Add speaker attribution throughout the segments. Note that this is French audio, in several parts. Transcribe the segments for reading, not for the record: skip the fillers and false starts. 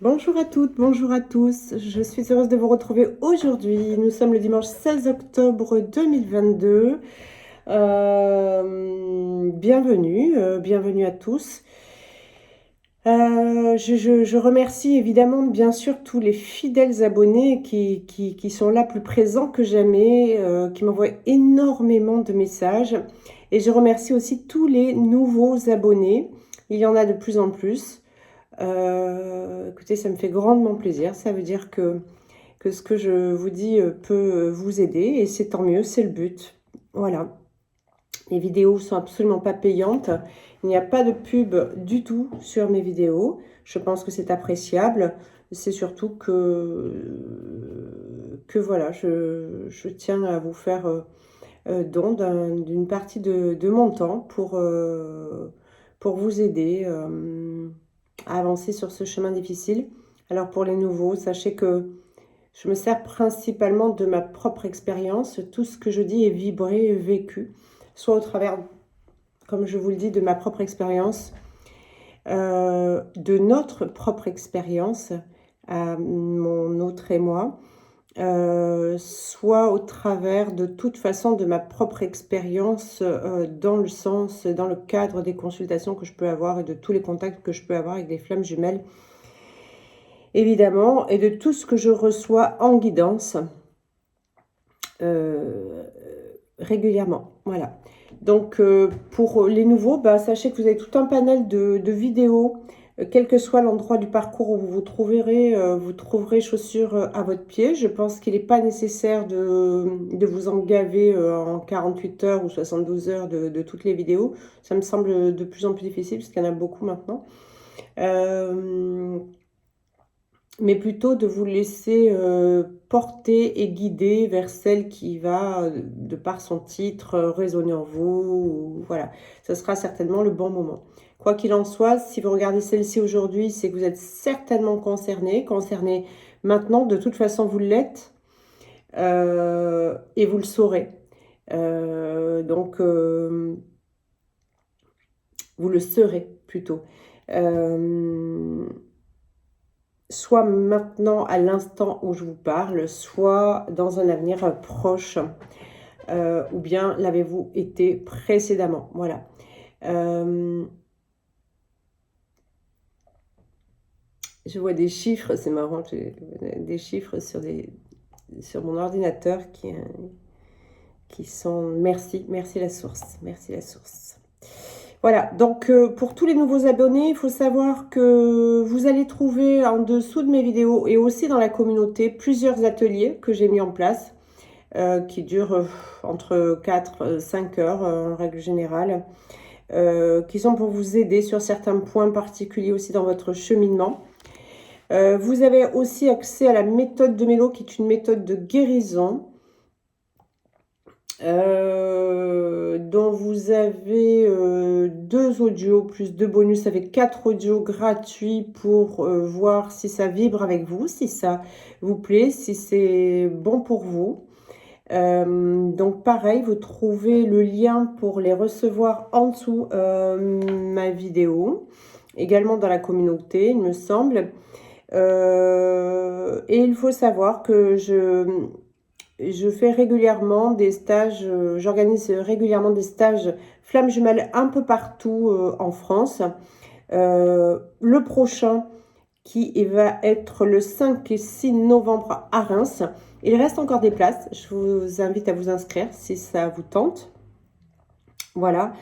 Speaker 1: Bonjour à toutes, bonjour à tous. Je suis heureuse de vous retrouver aujourd'hui. Nous sommes le dimanche 16 octobre 2022. Bienvenue, bienvenue à tous. Je remercie évidemment, bien sûr, tous les fidèles abonnés qui sont là plus présents que jamais, qui m'envoient énormément de messages. Et je remercie aussi tous les nouveaux abonnés. Il y en a de plus en plus. Écoutez, ça me fait grandement plaisir. Ça veut dire que ce que je vous dis peut vous aider et c'est tant mieux, c'est le but. Voilà. Les vidéos sont absolument pas payantes. Il n'y a pas de pub du tout sur mes vidéos. Je pense que c'est appréciable. C'est surtout que voilà, je tiens à vous faire don d'une partie de mon temps pour vous aider à avancer sur ce chemin difficile. Alors pour les nouveaux, sachez que je me sers principalement de ma propre expérience. Tout ce que je dis est vibré, vécu, soit au travers, comme je vous le dis, de ma propre expérience, de notre propre expérience, mon autre et moi, soit au travers de toute façon de ma propre expérience dans le sens, dans le cadre des consultations que je peux avoir et de tous les contacts que je peux avoir avec des flammes jumelles, évidemment, et de tout ce que je reçois en guidance régulièrement. Voilà. Donc, pour les nouveaux, bah, sachez que vous avez tout un panel de vidéos, quel que soit l'endroit du parcours où vous trouverez chaussures à votre pied. Je pense qu'il n'est pas nécessaire de vous engaver en 48 heures ou 72 heures de toutes les vidéos. Ça me semble de plus en plus difficile parce qu'il y en a beaucoup maintenant. Mais plutôt de vous laisser porter et guider vers celle qui va, de par son titre, résonner en vous. Voilà, ce sera certainement le bon moment. Quoi qu'il en soit, si vous regardez celle-ci aujourd'hui, c'est que vous êtes certainement concerné maintenant. De toute façon, vous l'êtes et vous le saurez. Donc, vous le serez plutôt. Soit maintenant à l'instant où je vous parle, soit dans un avenir proche, ou bien l'avez-vous été précédemment. Voilà. Je vois des chiffres, c'est marrant, des chiffres sur mon ordinateur qui sont... Merci la source, merci la source. Voilà, donc pour tous les nouveaux abonnés, il faut savoir que vous allez trouver en dessous de mes vidéos et aussi dans la communauté plusieurs ateliers que j'ai mis en place qui durent entre 4 et 5 heures en règle générale, qui sont pour vous aider sur certains points particuliers aussi dans votre cheminement. Vous avez aussi accès à la méthode de Mélo qui est une méthode de guérison. Dont vous avez 2 audios plus 2 bonus avec 4 audios gratuits pour voir si ça vibre avec vous, si ça vous plaît, si c'est bon pour vous. Donc pareil, vous trouvez le lien pour les recevoir en dessous ma vidéo, également dans la communauté, il me semble. Et il faut savoir que je fais régulièrement des stages, j'organise régulièrement des stages flammes jumelles un peu partout en France. Le prochain qui va être le 5 et 6 novembre à Reims. Il reste encore des places, je vous invite à vous inscrire si ça vous tente. Voilà.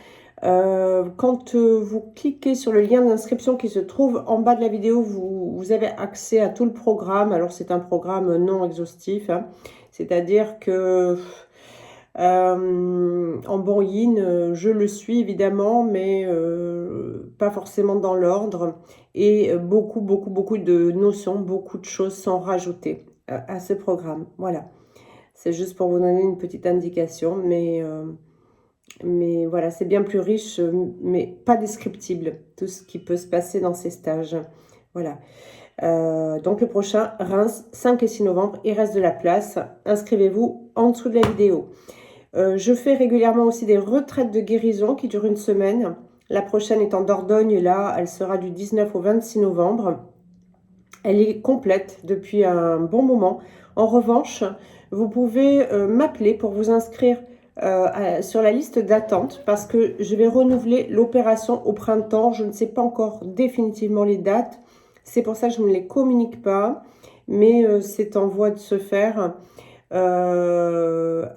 Speaker 1: Quand vous cliquez sur le lien d'inscription qui se trouve en bas de la vidéo, vous avez accès à tout le programme. Alors c'est un programme non exhaustif, hein. C'est-à-dire que en bon yin, je le suis évidemment, mais pas forcément dans l'ordre. Et beaucoup de notions, beaucoup de choses sont rajoutées à ce programme. Voilà, c'est juste pour vous donner une petite indication, mais voilà, c'est bien plus riche, mais pas descriptible, tout ce qui peut se passer dans ces stages. Voilà. Donc le prochain, Reims, 5 et 6 novembre, il reste de la place. Inscrivez-vous en dessous de la vidéo. Je fais régulièrement aussi des retraites de guérison qui durent une semaine. La prochaine est en Dordogne, là, elle sera du 19 au 26 novembre. Elle est complète depuis un bon moment. En revanche, vous pouvez m'appeler pour vous inscrire sur la liste d'attente parce que je vais renouveler l'opération au printemps. Je ne sais pas encore définitivement les dates. C'est pour ça que je ne les communique pas, mais c'est en voie de se faire. Voilà,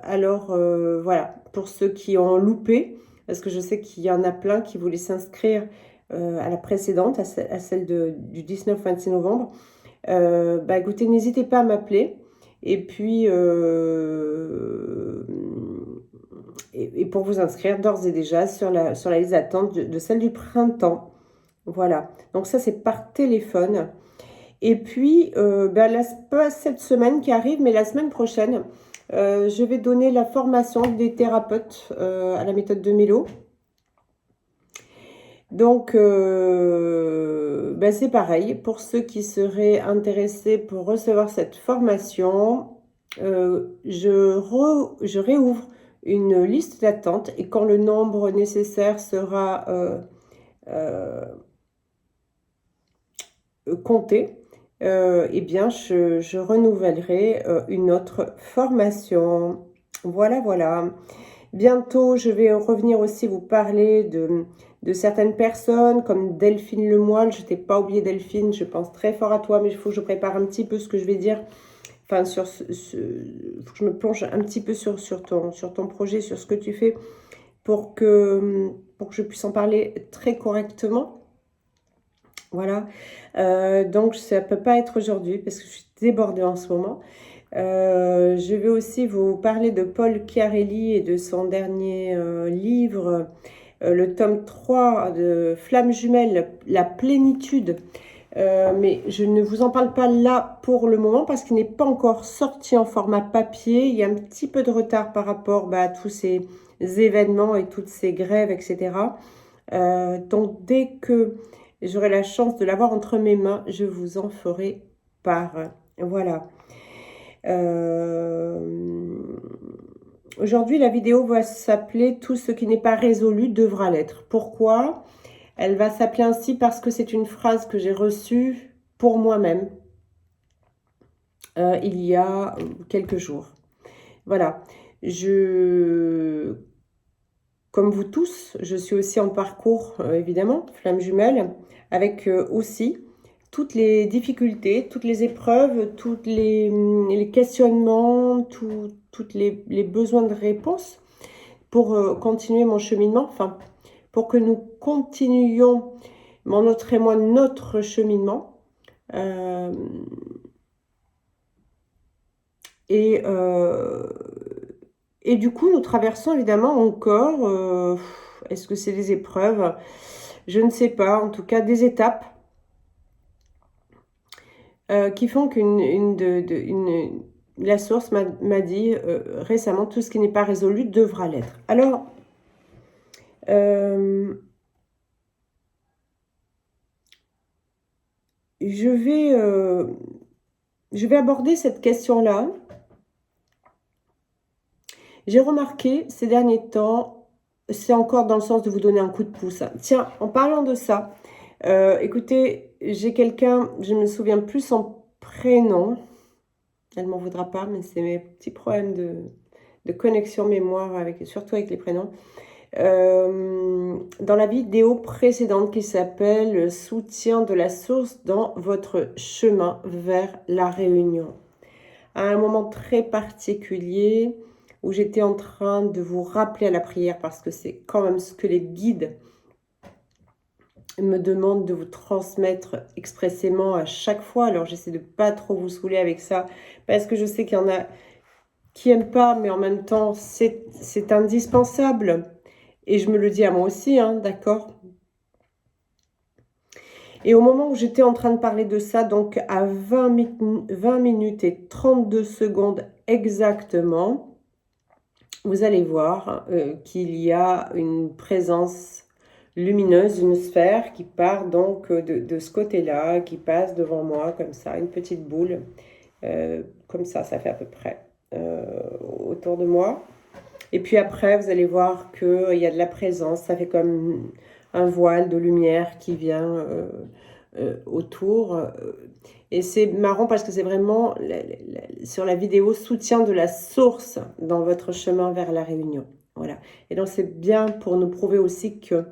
Speaker 1: pour ceux qui ont loupé, parce que je sais qu'il y en a plein qui voulaient s'inscrire à la précédente, à celle du 19-26 novembre. Bah écoutez, n'hésitez pas à m'appeler. Et puis, et pour vous inscrire d'ores et déjà sur la liste d'attente de celle du printemps. Voilà. Donc ça, c'est par téléphone. Et puis, pas cette semaine qui arrive, mais la semaine prochaine, je vais donner la formation des thérapeutes à la méthode de Milo. Donc, c'est pareil. Pour ceux qui seraient intéressés pour recevoir cette formation, je réouvre une liste d'attente et quand le nombre nécessaire sera compté, eh bien, je renouvellerai une autre formation. Voilà, voilà. Bientôt, je vais revenir aussi vous parler de certaines personnes, comme Delphine Lemoyle. Je t'ai pas oublié, Delphine, je pense très fort à toi, mais il faut que je prépare un petit peu ce que je vais dire. Enfin, faut que je me plonge un petit peu sur ton projet, sur ce que tu fais, pour que je puisse en parler très correctement. Voilà. Donc, ça ne peut pas être aujourd'hui, parce que je suis débordée en ce moment. Je vais aussi vous parler de Paul Chiarelli et de son dernier livre, le tome 3 de Flammes jumelles, la plénitude. Mais je ne vous en parle pas là pour le moment parce qu'il n'est pas encore sorti en format papier. Il y a un petit peu de retard par rapport à tous ces événements et toutes ces grèves, etc. Donc dès que j'aurai la chance de l'avoir entre mes mains, je vous en ferai part. Voilà. Aujourd'hui, la vidéo va s'appeler « Tout ce qui n'est pas résolu devra l'être ». Pourquoi ? Elle va s'appeler ainsi parce que c'est une phrase que j'ai reçue pour moi-même il y a quelques jours. Voilà. Comme vous tous, je suis aussi en parcours, évidemment, flamme jumelle, avec aussi toutes les difficultés, toutes les épreuves, tous les questionnements, tous les besoins de réponse pour continuer mon cheminement, enfin, pour que nous continuions, mon autre et moi, notre cheminement. Et du coup, nous traversons évidemment encore, est-ce que c'est des épreuves? Je ne sais pas, en tout cas des étapes qui font la source m'a dit récemment, tout ce qui n'est pas résolu devra l'être. Alors, je vais aborder cette question-là. J'ai remarqué ces derniers temps, c'est encore dans le sens de vous donner un coup de pouce. Tiens, en parlant de ça, écoutez, j'ai quelqu'un, je me souviens plus son prénom, elle m'en voudra pas, mais c'est mes petits problèmes de connexion mémoire, surtout avec les prénoms. Dans la vidéo précédente qui s'appelle « Soutien de la source dans votre chemin vers la réunion ». À un moment très particulier où j'étais en train de vous rappeler à la prière parce que c'est quand même ce que les guides me demandent de vous transmettre expressément à chaque fois. Alors j'essaie de pas trop vous saouler avec ça parce que je sais qu'il y en a qui n'aiment pas, mais en même temps c'est indispensable. Et je me le dis à moi aussi, hein, d'accord ? Et au moment où j'étais en train de parler de ça, donc à 20 minutes et 32 secondes exactement, vous allez voir qu'il y a une présence lumineuse, une sphère qui part donc de ce côté-là, qui passe devant moi comme ça, une petite boule, comme ça fait à peu près autour de moi. Et puis après, vous allez voir qu'il y a de la présence, ça fait comme un voile de lumière qui vient autour. Et c'est marrant parce que c'est vraiment sur la vidéo soutien de la source dans votre chemin vers la réunion. Voilà. Et donc c'est bien pour nous prouver aussi que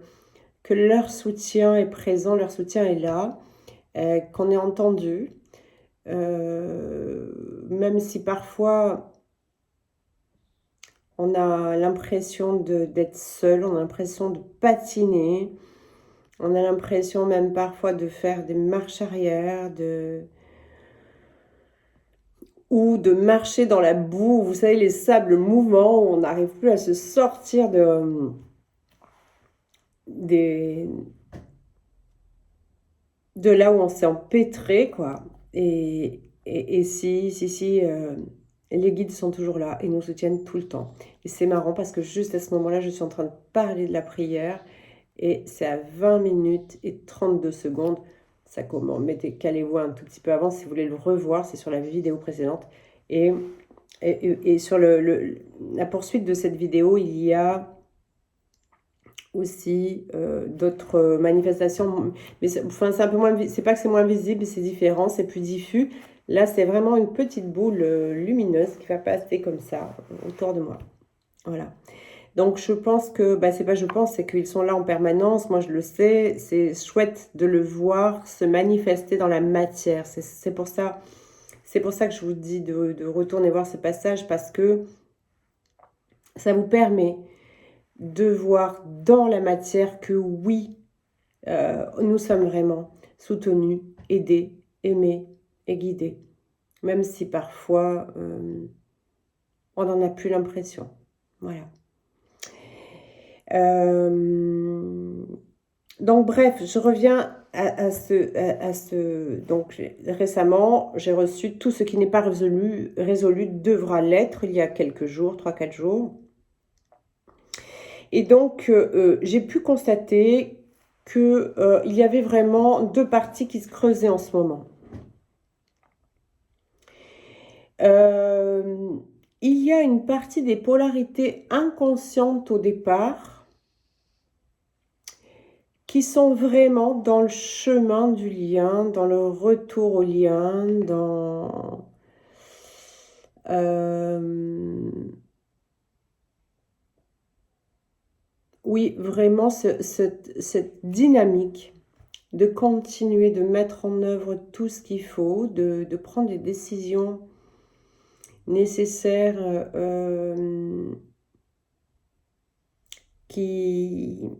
Speaker 1: leur soutien est présent, leur soutien est là, qu'on est entendu. Même si parfois on a l'impression d'être seul, on a l'impression de patiner, on a l'impression même parfois de faire des marches arrière, ou de marcher dans la boue, vous savez, les sables mouvants, où on n'arrive plus à se sortir de là où on s'est empêtré, quoi. Et si, les guides sont toujours là et nous soutiennent tout le temps. Et c'est marrant parce que juste à ce moment-là, je suis en train de parler de la prière et c'est à 20 minutes et 32 secondes. Ça commence, calez-vous un tout petit peu avant si vous voulez le revoir, c'est sur la vidéo précédente. Et sur la poursuite de cette vidéo, il y a aussi d'autres manifestations, mais c'est un peu moins, c'est pas que c'est moins visible, c'est différent, c'est plus diffus. Là, c'est vraiment une petite boule lumineuse qui va passer comme ça autour de moi. Voilà. Donc, je pense que, c'est qu'ils sont là en permanence. Moi, je le sais. C'est chouette de le voir se manifester dans la matière. C'est pour ça que je vous dis de retourner voir ce passage parce que ça vous permet de voir dans la matière que oui, nous sommes vraiment soutenus, aidés, aimés et guidés. Même si parfois, on n'en a plus l'impression. Voilà. Donc bref, je reviens à ce donc récemment, j'ai reçu tout ce qui n'est pas résolu devra l'être il y a quelques jours, 3-4 jours. Et donc, j'ai pu constater qu'il y avait vraiment deux parties qui se creusaient en ce moment. Il y a une partie des polarités inconscientes au départ qui sont vraiment dans le chemin du lien, dans le retour au lien, dans... oui, vraiment cette dynamique de continuer de mettre en œuvre tout ce qu'il faut, de prendre des décisions nécessaires qu'il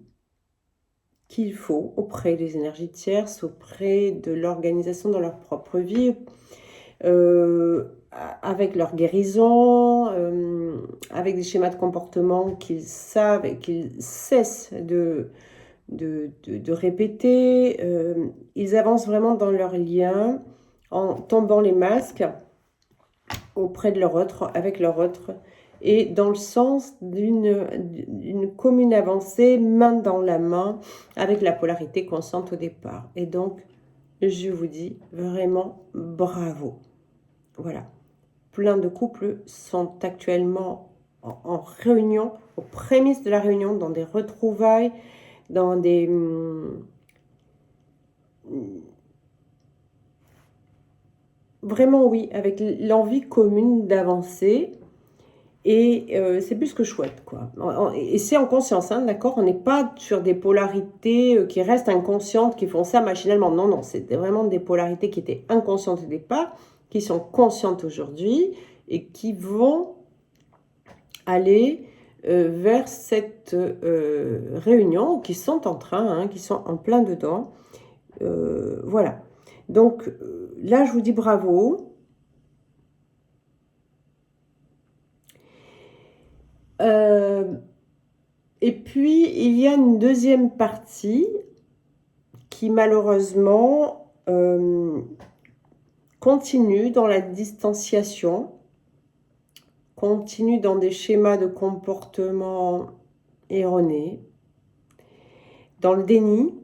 Speaker 1: faut auprès des énergies tierces, auprès de l'organisation dans leur propre vie, avec leur guérison, avec des schémas de comportement qu'ils savent et qu'ils cessent de répéter. Ils avancent vraiment dans leur lien en tombant les masques auprès de leur autre, avec leur autre, et dans le sens d'une commune avancée, main dans la main, avec la polarité consciente au départ. Et donc, je vous dis vraiment bravo. Voilà. Plein de couples sont actuellement en réunion, aux prémices de la réunion, dans des retrouvailles, dans des... Vraiment, oui, avec l'envie commune d'avancer. Et c'est plus que chouette, quoi. Et c'est en conscience, hein, d'accord? On n'est pas sur des polarités qui restent inconscientes, qui font ça machinalement. Non, non, c'était vraiment des polarités qui étaient inconscientes au départ, qui sont conscientes aujourd'hui et qui vont aller vers cette réunion, qui sont en train, hein, qui sont en plein dedans. Voilà. Donc là, je vous dis bravo. Et puis, il y a une deuxième partie qui, malheureusement, continue dans la distanciation, continue dans des schémas de comportement erronés, dans le déni,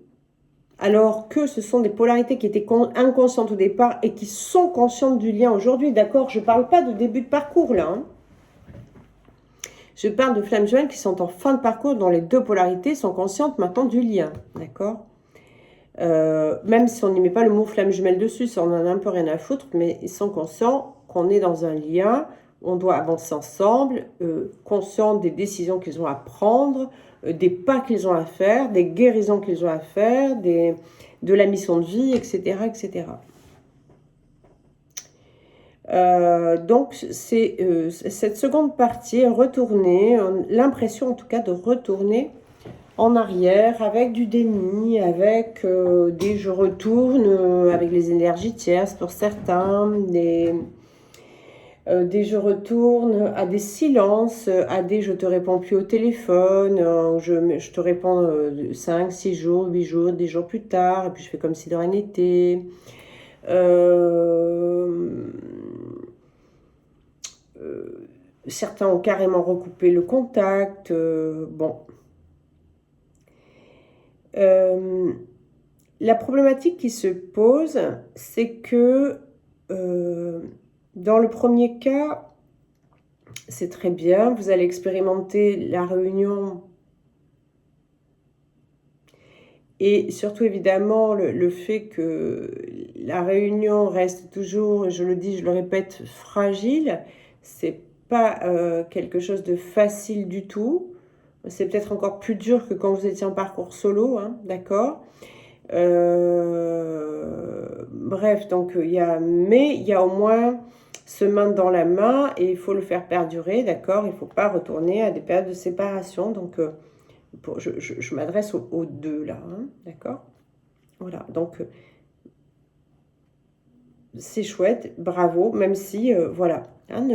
Speaker 1: alors que ce sont des polarités qui étaient inconscientes au départ et qui sont conscientes du lien aujourd'hui. D'accord, je ne parle pas de début de parcours là, hein. Je parle de flammes jumelles qui sont en fin de parcours, dont les deux polarités sont conscientes maintenant du lien. D'accord? Même si on n'y met pas le mot flamme jumelle dessus, ça on en a un peu rien à foutre, mais ils sont conscients qu'on est dans un lien, on doit avancer ensemble, conscients des décisions qu'ils ont à prendre, des pas qu'ils ont à faire, des guérisons qu'ils ont à faire, de la mission de vie, etc. etc. Donc, cette seconde partie, retourner, l'impression en tout cas de retourner en arrière avec du déni, avec des je retourne, avec les énergies tierces pour certains, des je retourne à des silences, à des je te réponds plus au téléphone, je te réponds 5, 6 jours, 8 jours, des jours plus tard, et puis je fais comme si de rien n'était. Certains ont carrément recoupé le contact. Bon. La problématique qui se pose, c'est que dans le premier cas, c'est très bien, vous allez expérimenter la réunion et surtout évidemment le fait que la réunion reste toujours, je le dis, je le répète, fragile, c'est pas quelque chose de facile du tout. C'est peut-être encore plus dur que quand vous étiez en parcours solo, hein, d'accord. Bref, donc mais il y a au moins se main dans la main et il faut le faire perdurer, d'accord. Il ne faut pas retourner à des périodes de séparation. Donc, je m'adresse aux deux là, hein, d'accord. Voilà, donc c'est chouette, bravo, même si, voilà, hein,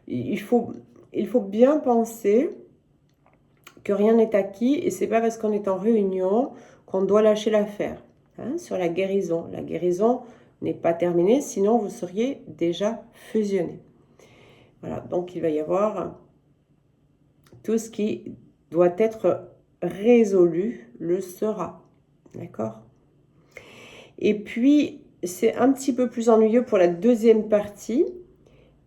Speaker 1: il faut bien penser que rien n'est acquis et c'est pas parce qu'on est en réunion qu'on doit lâcher l'affaire. Hein, sur la guérison. La guérison n'est pas terminée, sinon vous seriez déjà fusionné. Voilà, donc il va y avoir tout ce qui doit être résolu le sera. D'accord? Et puis, c'est un petit peu plus ennuyeux pour la deuxième partie,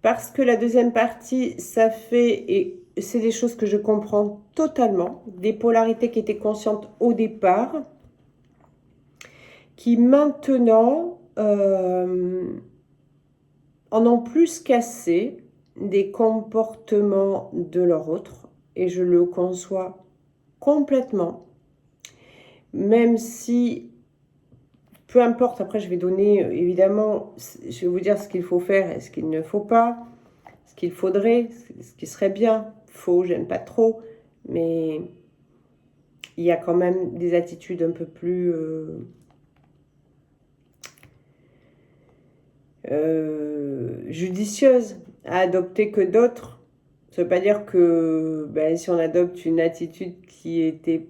Speaker 1: parce que la deuxième partie, ça fait, et c'est des choses que je comprends totalement, des polarités qui étaient conscientes au départ, qui maintenant en ont plus cassé des comportements de leur autre, et je le conçois complètement, même si, peu importe, après je vais donner, évidemment, je vais vous dire ce qu'il faut faire et ce qu'il ne faut pas, ce qu'il faudrait, ce qui serait bien, faux, j'aime pas trop, mais il y a quand même des attitudes un peu plus judicieuses à adopter que d'autres. Ça ne veut pas dire que si on adopte une attitude qui était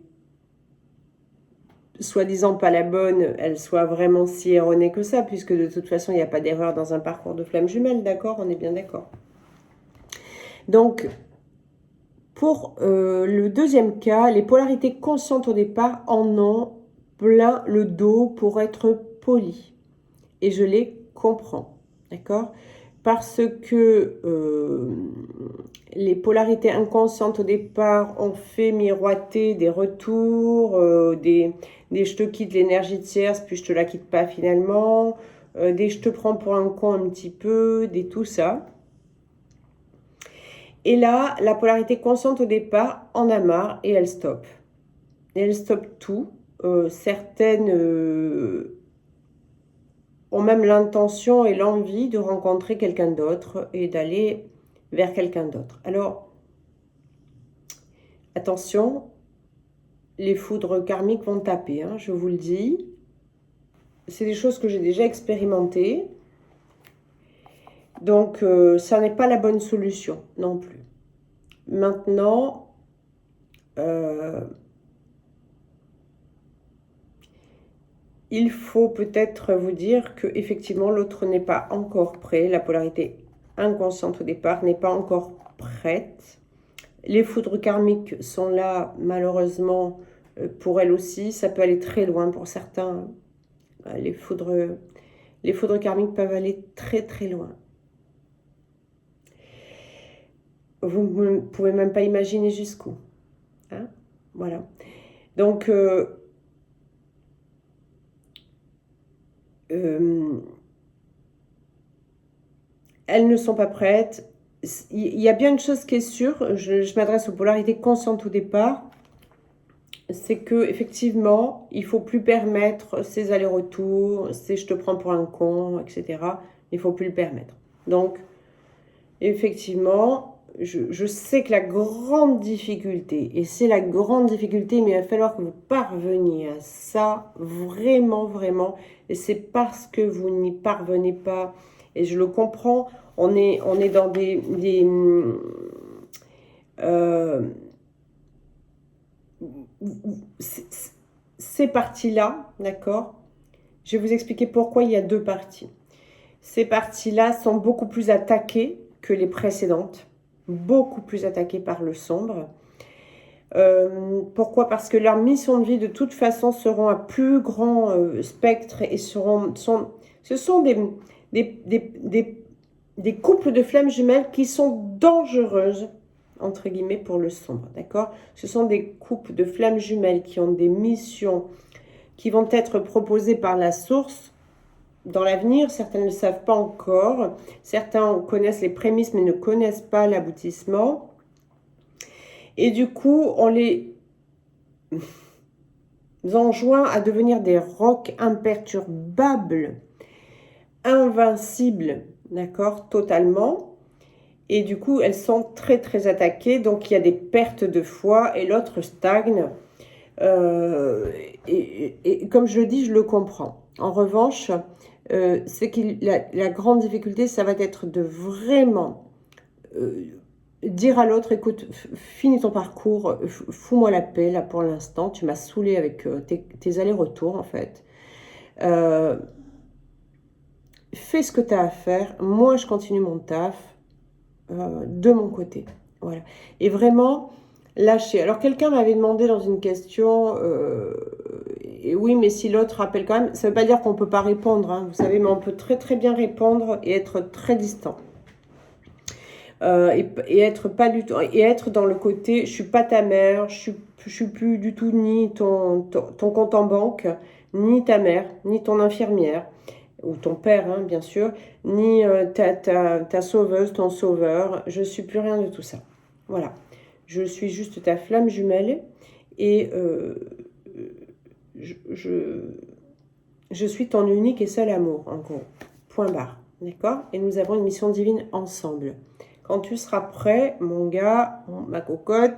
Speaker 1: soi-disant pas la bonne, elle soit vraiment si erronée que ça, puisque de toute façon, il n'y a pas d'erreur dans un parcours de flamme jumelle, d'accord? On est bien d'accord. Donc, pour le deuxième cas, les polarités conscientes au départ en ont plein le dos pour être poli. Et je les comprends, d'accord? Parce que les polarités inconscientes au départ ont fait miroiter des retours, des je te quitte l'énergie tierce, puis je te la quitte pas finalement, des je te prends pour un con un petit peu, des tout ça. Et là, la polarité consciente au départ en a marre et elle stoppe. Et elle stoppe tout. Certaines ont même l'intention et l'envie de rencontrer quelqu'un d'autre et d'aller vers quelqu'un d'autre. Alors, attention, les foudres karmiques vont taper, hein, je vous le dis. C'est des choses que j'ai déjà expérimentées. Donc, ça n'est pas la bonne solution non plus. Maintenant, il faut peut-être vous dire que effectivement l'autre n'est pas encore prêt. La polarité inconsciente au départ n'est pas encore prête. Les foudres karmiques sont là, malheureusement, pour elles aussi. Ça peut aller très loin pour certains. Les foudres karmiques peuvent aller très très loin. Vous ne pouvez même pas imaginer jusqu'où. Hein, voilà. Donc, elles ne sont pas prêtes. Il y a bien une chose qui est sûre, je m'adresse aux polarités conscientes au départ, c'est que effectivement, il faut plus permettre ces allers-retours, ces je te prends pour un con, etc. Il faut plus le permettre. Donc, effectivement, je sais que la grande difficulté, et c'est la grande difficulté, mais il va falloir que vous parveniez à ça, vraiment, vraiment, et c'est parce que vous n'y parvenez pas, et je le comprends, on est dans euh, ces parties-là, d'accord? Je vais vous expliquer pourquoi il y a deux parties. Ces parties-là sont beaucoup plus attaquées que les précédentes, beaucoup plus attaquées par le sombre. Pourquoi? Parce que leur mission de vie, de toute façon, seront un plus grand spectre et ce sont des couples de flammes jumelles qui sont dangereuses, entre guillemets, pour le sombre, d'accord? Ce sont des couples de flammes jumelles qui ont des missions qui vont être proposées par la source dans l'avenir. Certains ne le savent pas encore, certains connaissent les prémices mais ne connaissent pas l'aboutissement. Et du coup, on les enjoint à devenir des rocs imperturbables, invincibles, d'accord, totalement. Et du coup, elles sont très très attaquées, donc il y a des pertes de foi et l'autre stagne. Et comme je le dis, je le comprends. En revanche, c'est que la grande difficulté, ça va être de vraiment dire à l'autre, écoute, finis ton parcours, fous-moi la paix là pour l'instant, tu m'as saoulé avec tes allers-retours en fait. Fais ce que tu as à faire, moi je continue mon taf de mon côté. Voilà. Et vraiment, lâcher. Alors quelqu'un m'avait demandé dans une question, et oui, mais si l'autre rappelle quand même, ça ne veut pas dire qu'on ne peut pas répondre, hein, vous savez, mais on peut très très bien répondre et être très distant. Et être pas du tout, et être dans le côté, je suis pas ta mère, je suis plus du tout ni ton compte en banque, ni ta mère, ni ton infirmière, ou ton père, hein, bien sûr, ni ta sauveuse, ton sauveur, je suis plus rien de tout ça. Voilà. Je suis juste ta flamme jumelle et je suis ton unique et seul amour, en gros. Point barre. D'accord? Et nous avons une mission divine ensemble. Quand tu seras prêt, mon gars, ma cocotte,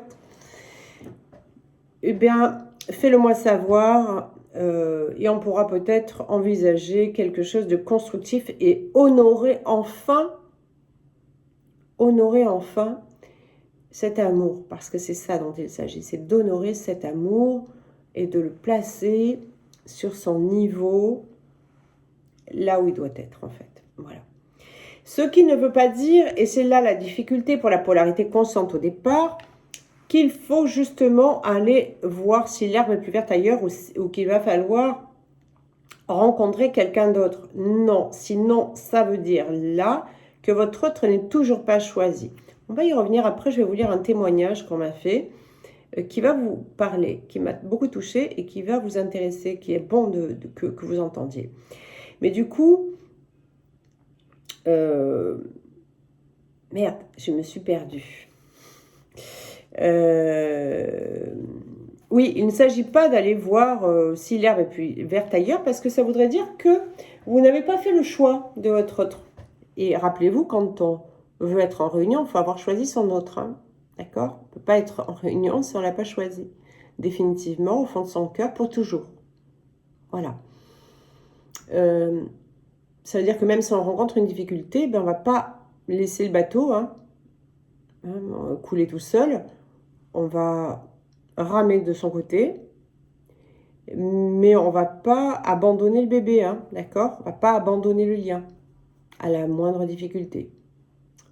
Speaker 1: eh bien, fais-le moi savoir et on pourra peut-être envisager quelque chose de constructif et honorer enfin cet amour, parce que c'est ça dont il s'agit, c'est d'honorer cet amour et de le placer sur son niveau, là où il doit être en fait. Voilà. Ce qui ne veut pas dire, et c'est là la difficulté pour la polarité consciente au départ, qu'il faut justement aller voir si l'herbe est plus verte ailleurs ou qu'il va falloir rencontrer quelqu'un d'autre. Non, sinon ça veut dire là que votre autre n'est toujours pas choisi. On va y revenir après, je vais vous lire un témoignage qu'on m'a fait qui va vous parler, qui m'a beaucoup touché et qui va vous intéresser, qui est bon que vous entendiez. Mais du coup, merde, je me suis perdue. Oui, il ne s'agit pas d'aller voir si l'herbe est plus verte ailleurs, parce que ça voudrait dire que vous n'avez pas fait le choix de votre autre. Et rappelez-vous, quand on veut être en réunion, il faut avoir choisi son autre. Hein, d'accord? On ne peut pas être en réunion si on ne l'a pas choisi. Définitivement, au fond de son cœur, pour toujours. Voilà. Ça veut dire que même si on rencontre une difficulté, ben on ne va pas laisser le bateau couler tout seul. On va ramer de son côté, mais on ne va pas abandonner le bébé, hein, d'accord? On ne va pas abandonner le lien à la moindre difficulté.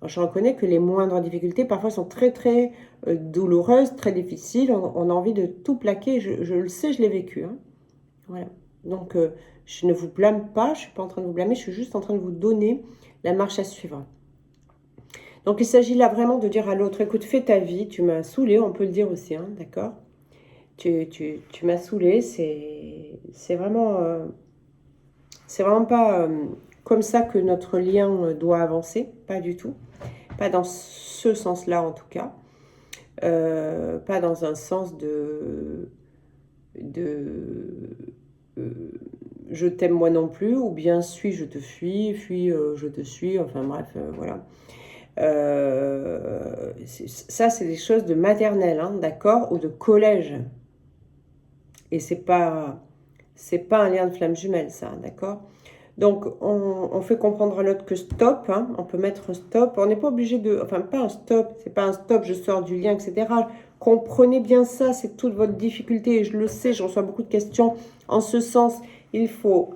Speaker 1: Alors, je reconnais que les moindres difficultés parfois sont très très douloureuses, très difficiles. On a envie de tout plaquer, je le sais, je l'ai vécu. Hein. Voilà. Donc, je ne vous blâme pas, je ne suis pas en train de vous blâmer, je suis juste en train de vous donner la marche à suivre. Donc, il s'agit là vraiment de dire à l'autre, écoute, fais ta vie, tu m'as saoulé, on peut le dire aussi, hein, d'accord? Tu m'as saoulé, c'est vraiment... C'est vraiment pas comme ça que notre lien doit avancer, pas du tout. Pas dans ce sens-là en tout cas. Pas dans un sens de je t'aime moi non plus, ou bien suis je te fuis, fuis je te suis, enfin bref, voilà. Ça, c'est des choses de maternelle, hein, d'accord, ou de collège. Et c'est pas un lien de flamme jumelle, ça, d'accord. Donc, on fait comprendre à l'autre que stop, hein, on peut mettre un stop. On n'est pas obligé de... Enfin, pas un stop, c'est pas un stop, je sors du lien, etc. Comprenez bien ça, c'est toute votre difficulté. Et je le sais, je reçois beaucoup de questions en ce sens. Il faut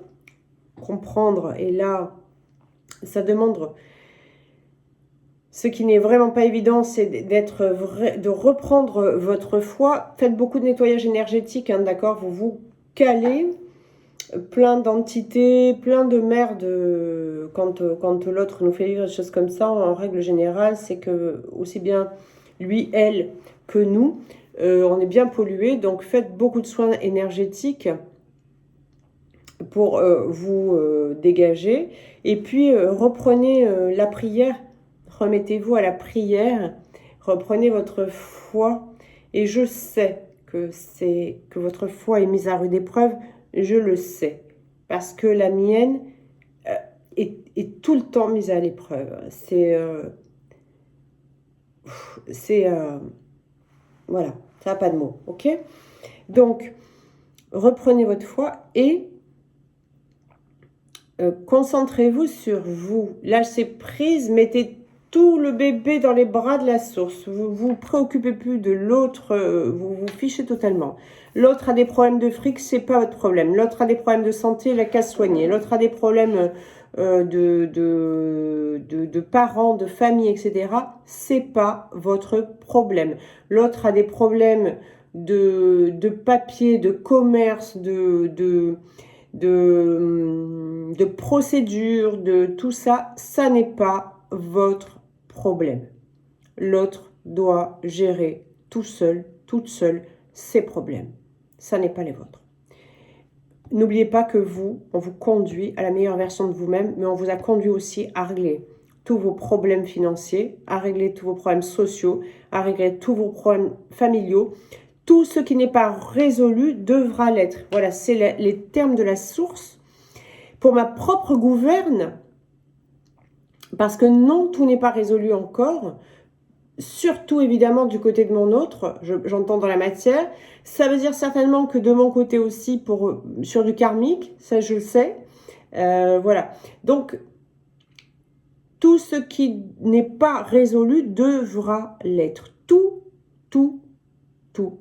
Speaker 1: comprendre. Et là, ça demande... Ce qui n'est vraiment pas évident, c'est de reprendre votre foi. Faites beaucoup de nettoyage énergétique, hein, d'accord. Vous vous calez plein d'entités, plein de merde. Quand l'autre nous fait vivre des choses comme ça, en règle générale, c'est que aussi bien lui, elle, que nous, on est bien pollué. Donc faites beaucoup de soins énergétiques pour vous dégager. Et puis reprenez la prière. Remettez-vous à la prière, reprenez votre foi, et je sais que votre foi est mise à rude épreuve, je le sais, parce que la mienne est tout le temps mise à l'épreuve. Voilà, ça n'a pas de mots, ok? Donc, reprenez votre foi et concentrez-vous sur vous. Lâchez prise, mettez tout le bébé dans les bras de la source. Vous vous préoccupez plus de l'autre, vous vous fichez totalement. L'autre a des problèmes de fric, c'est pas votre problème. L'autre a des problèmes de santé, il a qu'à soigner. L'autre a des problèmes de parents, de famille, etc. C'est pas votre problème. L'autre a des problèmes de papier, de commerce, de procédures, de tout ça, ça n'est pas votre problème. L'autre doit gérer tout seul, toute seule, ses problèmes. Ça n'est pas les vôtres. N'oubliez pas que vous, on vous conduit à la meilleure version de vous-même, mais on vous a conduit aussi à régler tous vos problèmes financiers, à régler tous vos problèmes sociaux, à régler tous vos problèmes familiaux. Tout ce qui n'est pas résolu devra l'être. Voilà, c'est les termes de la source. Pour ma propre gouverne, parce que non, tout n'est pas résolu encore, surtout évidemment du côté de mon autre, j'entends dans la matière. Ça veut dire certainement que de mon côté aussi, sur du karmique, ça je le sais. Voilà, donc tout ce qui n'est pas résolu devra l'être. Tout, tout, tout.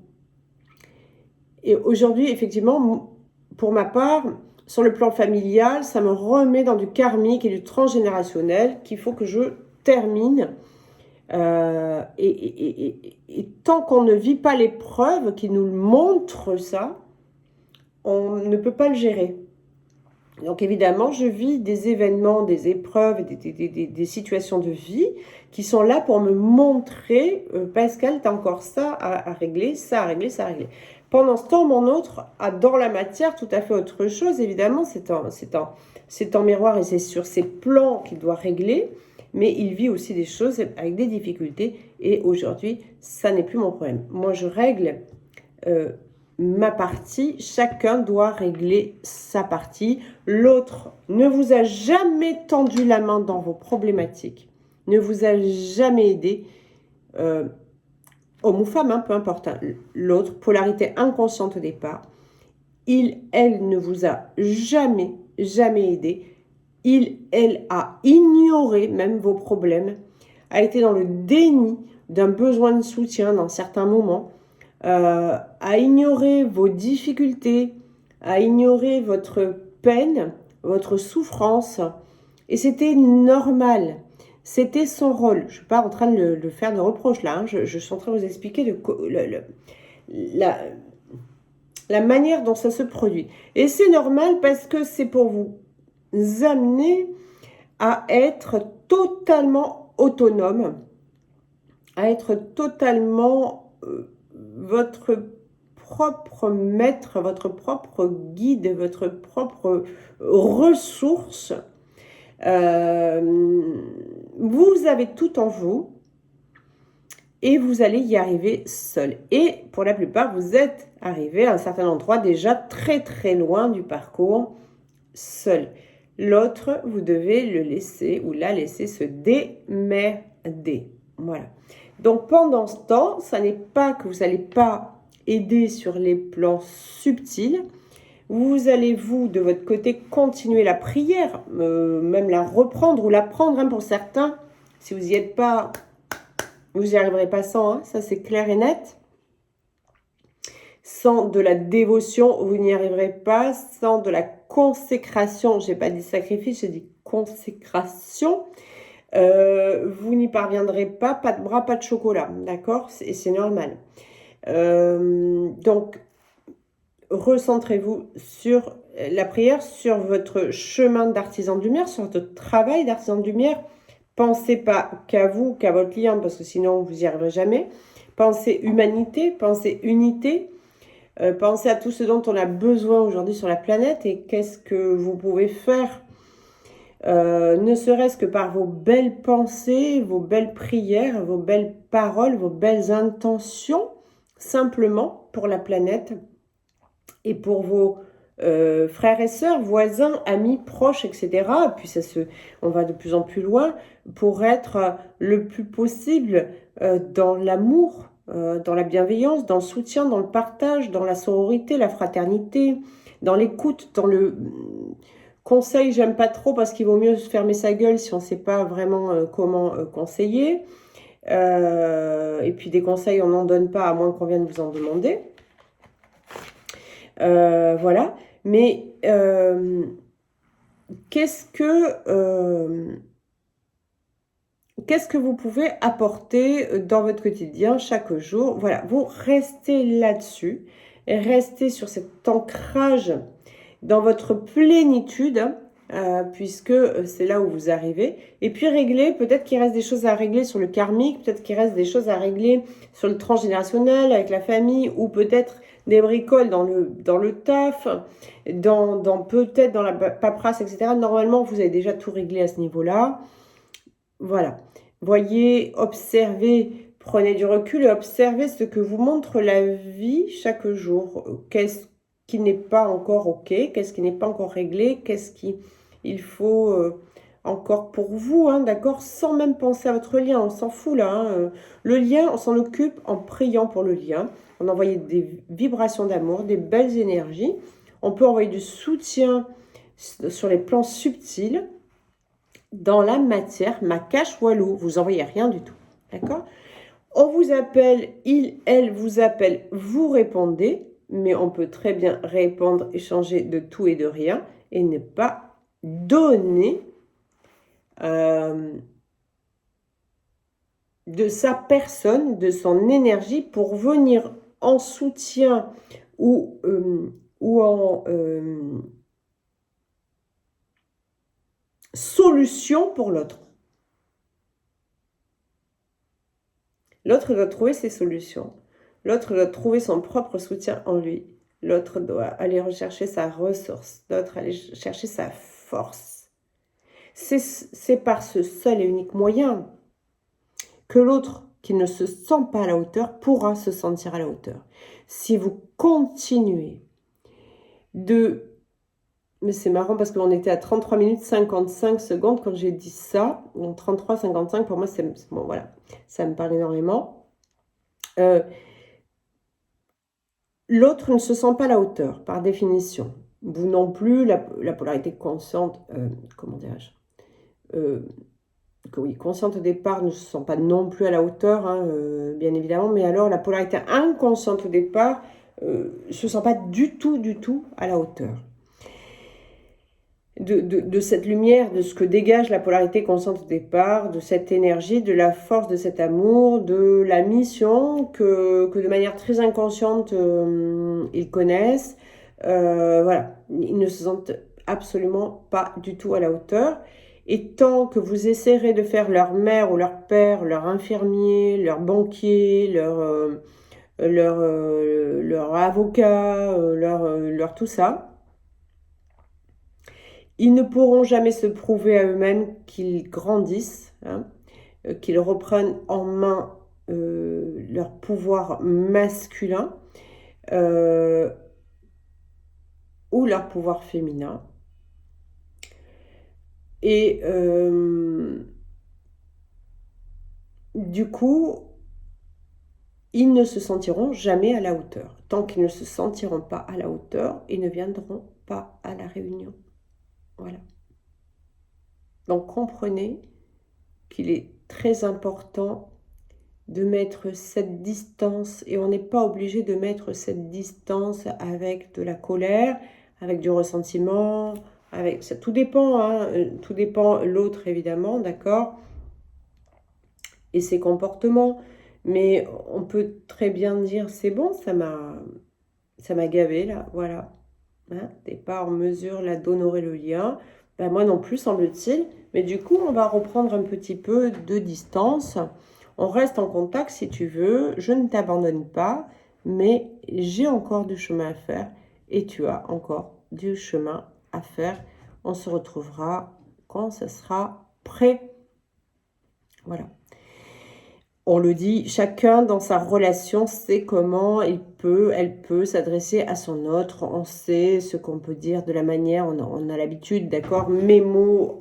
Speaker 1: Et aujourd'hui, effectivement, pour ma part, sur le plan familial, ça me remet dans du karmique et du transgénérationnel qu'il faut que je termine. Et tant qu'on ne vit pas l'épreuve qui nous montre ça, on ne peut pas le gérer. Donc évidemment, je vis des événements, des épreuves, des situations de vie qui sont là pour me montrer, Pascal, tu as encore ça à régler, ça à régler, ça à régler. Pendant ce temps, mon autre a dans la matière tout à fait autre chose. Évidemment, c'est en miroir et c'est sur ses plans qu'il doit régler. Mais il vit aussi des choses avec des difficultés. Et aujourd'hui, ça n'est plus mon problème. Moi, je règle ma partie. Chacun doit régler sa partie. L'autre ne vous a jamais tendu la main dans vos problématiques. Ne vous a jamais aidé. Homme ou femme, hein, peu importe. Hein. L'autre, polarité inconsciente au départ. Elle ne vous a jamais aidé. Elle a ignoré même vos problèmes, a été dans le déni d'un besoin de soutien dans certains moments, a ignoré vos difficultés, a ignoré votre peine, votre souffrance, et c'était normal. C'était son rôle. Je ne suis pas en train de le faire de reproche là. Hein. Je suis en train de vous expliquer la manière dont ça se produit. Et c'est normal parce que c'est pour vous amener à être totalement autonome, à être totalement votre propre maître, votre propre guide, votre propre ressource. Vous avez tout en vous et vous allez y arriver seul. Et pour la plupart, vous êtes arrivé à un certain endroit déjà très très loin du parcours seul. L'autre, vous devez le laisser ou la laisser se démerder. Voilà. Donc pendant ce temps, ça n'est pas que vous n'allez pas aider sur les plans subtils. Vous allez, vous, de votre côté, continuer la prière, même la reprendre ou la prendre, hein, pour certains. Si vous n'y êtes pas, vous n'y arriverez pas sans, hein, ça c'est clair et net. Sans de la dévotion, vous n'y arriverez pas. Sans de la consécration, j'ai pas dit sacrifice, j'ai dit consécration, vous n'y parviendrez pas. Pas de bras, pas de chocolat, d'accord? Et c'est normal. Donc, recentrez-vous sur la prière, sur votre chemin d'artisan de lumière, sur votre travail d'artisan de lumière. Pensez pas qu'à vous, qu'à votre lien, parce que sinon vous n'y arriverez jamais. Pensez humanité, pensez unité. Pensez à tout ce dont on a besoin aujourd'hui sur la planète et qu'est-ce que vous pouvez faire, ne serait-ce que par vos belles pensées, vos belles prières, vos belles paroles, vos belles intentions, simplement pour la planète et pour vos frères et sœurs, voisins, amis, proches, etc. Puis on va de plus en plus loin pour être le plus possible dans l'amour, dans la bienveillance, dans le soutien, dans le partage, dans la sororité, la fraternité, dans l'écoute, dans le conseil. J'aime pas trop parce qu'il vaut mieux se fermer sa gueule si on ne sait pas vraiment comment conseiller. Et puis des conseils, on n'en donne pas à moins qu'on vienne vous en demander. Voilà. Mais qu'est-ce que vous pouvez apporter dans votre quotidien chaque jour? Voilà, vous restez là-dessus, restez sur cet ancrage dans votre plénitude, puisque c'est là où vous arrivez. Et puis régler, peut-être qu'il reste des choses à régler sur le karmique, peut-être qu'il reste des choses à régler sur le transgénérationnel, avec la famille, ou peut-être des bricoles dans le taf, peut-être dans la paperasse, etc. Normalement, vous avez déjà tout réglé à ce niveau-là. Voilà. Voyez, observez, prenez du recul et observez ce que vous montre la vie chaque jour. Qu'est-ce qui n'est pas encore OK? Qu'est-ce qui n'est pas encore réglé? Qu'est-ce qu'il faut encore pour vous, hein, d'accord? Sans même penser à votre lien, on s'en fout là. Hein. Le lien, on s'en occupe en priant pour le lien. On envoie des vibrations d'amour, des belles énergies. On peut envoyer du soutien sur les plans subtils. Dans la matière, Makash Walou, vous envoyez rien du tout, d'accord? On vous appelle, il, elle vous appelle, vous répondez, mais on peut très bien répondre, échanger de tout et de rien et ne pas donner de sa personne, de son énergie pour venir en soutien ou en solution pour l'autre. L'autre doit trouver ses solutions. L'autre doit trouver son propre soutien en lui. L'autre doit aller rechercher sa ressource. L'autre aller chercher sa force. C'est par ce seul et unique moyen que l'autre qui ne se sent pas à la hauteur pourra se sentir à la hauteur. Si vous continuez de... Mais c'est marrant parce qu'on était à 33 minutes 55 secondes quand j'ai dit ça. Donc 33-55, pour moi, c'est bon, voilà. Ça me parle énormément. L'autre ne se sent pas à la hauteur, par définition. Vous non plus, la polarité consciente, comment dirais-je, oui, consciente au départ ne se sent pas non plus à la hauteur, hein, bien évidemment. Mais alors, la polarité inconsciente au départ ne se sent pas du tout à la hauteur. De cette lumière, de ce que dégage la polarité consciente au départ, de cette énergie, de la force de cet amour, de la mission que de manière très inconsciente ils connaissent. Voilà, ils ne se sentent absolument pas du tout à la hauteur. Et tant que vous essaierez de faire leur mère ou leur père, leur infirmier, leur banquier, leur leur avocat, leur tout ça. Ils ne pourront jamais se prouver à eux-mêmes qu'ils grandissent, hein, qu'ils reprennent en main leur pouvoir masculin ou leur pouvoir féminin. Et du coup, ils ne se sentiront jamais à la hauteur. Tant qu'ils ne se sentiront pas à la hauteur, ils ne viendront pas à la réunion. Voilà. Donc comprenez qu'il est très important de mettre cette distance, et on n'est pas obligé de mettre cette distance avec de la colère, avec du ressentiment, avec ça, tout dépend, hein, tout dépend l'autre évidemment, d'accord, et ses comportements, mais on peut très bien dire c'est bon, ça m'a gavé là, voilà, hein, t'es pas en mesure là d'honorer le lien, ben moi non plus semble-t-il, mais du coup on va reprendre un petit peu de distance. On reste en contact si tu veux, je ne t'abandonne pas, mais j'ai encore du chemin à faire et tu as encore du chemin à faire. On se retrouvera quand ça sera prêt. Voilà. On le dit, chacun dans sa relation sait comment elle peut s'adresser à son autre. On sait ce qu'on peut dire de la manière, on a l'habitude, d'accord. Mes mots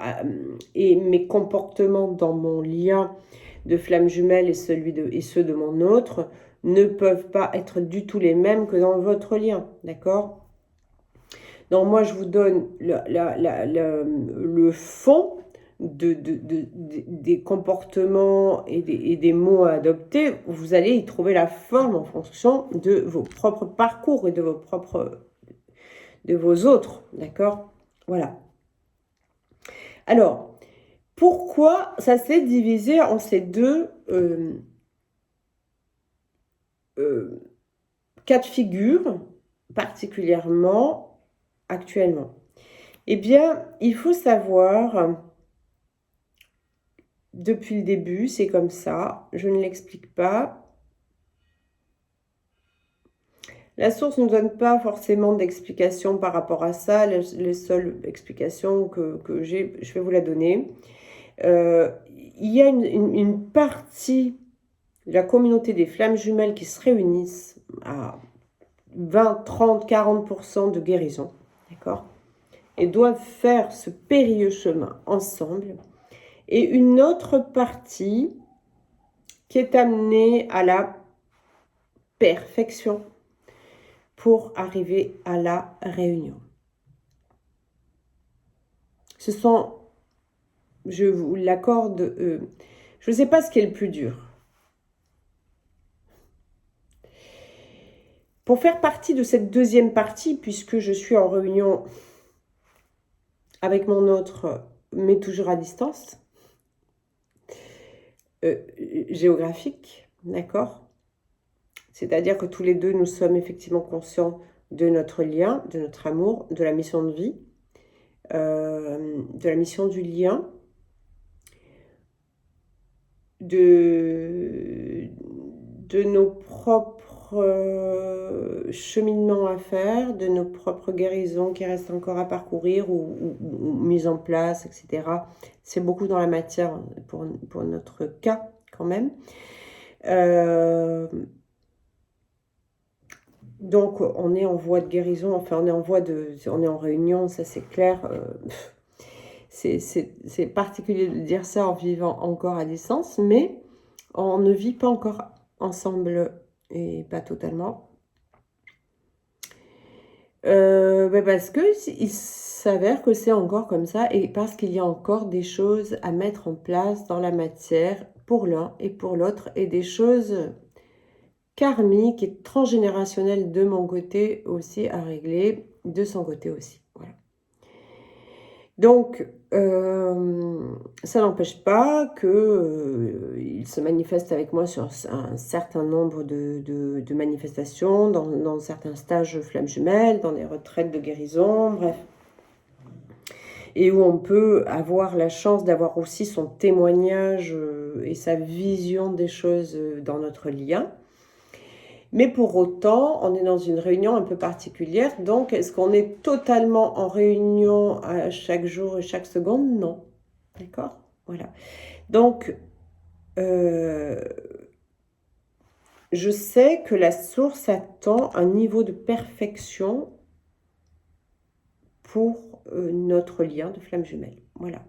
Speaker 1: et mes comportements dans mon lien de flamme jumelle et ceux de mon autre ne peuvent pas être du tout les mêmes que dans votre lien, d'accord. Donc moi je vous donne le fond des comportements et des mots à adopter. Vous allez y trouver la forme en fonction de vos propres parcours et de vos autres, d'accord. Voilà. Alors, pourquoi ça s'est divisé en ces deux cas de figure, particulièrement actuellement? Eh bien, il faut savoir, depuis le début, c'est comme ça, je ne l'explique pas. La source ne donne pas forcément d'explication par rapport à ça. Les seules explications que j'ai, je vais vous la donner. Il y a une partie de la communauté des flammes jumelles qui se réunissent à 20, 30, 40% de guérison, d'accord, et doivent faire ce périlleux chemin ensemble. Et une autre partie qui est amenée à la perfection pour arriver à la réunion. Ce sont, je vous l'accorde, je ne sais pas ce qui est le plus dur. Pour faire partie de cette deuxième partie, puisque je suis en réunion avec mon autre, mais toujours à distance, géographique, d'accord? C'est-à-dire que tous les deux, nous sommes effectivement conscients de notre lien, de notre amour, de la mission de vie, de la mission du lien, de nos propres cheminements à faire, de nos propres guérisons qui restent encore à parcourir ou mises en place, etc. C'est beaucoup dans la matière pour notre cas quand même. Donc on est en voie de guérison, enfin on est en réunion, ça c'est clair. C'est particulier de dire ça en vivant encore à distance, mais on ne vit pas encore ensemble et pas totalement. Parce que il s'avère que c'est encore comme ça et parce qu'il y a encore des choses à mettre en place dans la matière pour l'un et pour l'autre et des choses karmiques et transgénérationnelles de mon côté aussi à régler, de son côté aussi. Voilà. Donc, ça n'empêche pas qu'il se manifeste avec moi sur un certain nombre de manifestations, dans certains stages flammes jumelles, dans des retraites de guérison, bref. Et où on peut avoir la chance d'avoir aussi son témoignage et sa vision des choses dans notre lien. Mais pour autant, on est dans une réunion un peu particulière. Donc, est-ce qu'on est totalement en réunion à chaque jour et chaque seconde? Non. D'accord? Voilà. Donc, je sais que la source attend un niveau de perfection pour notre lien de flamme jumelle. Voilà.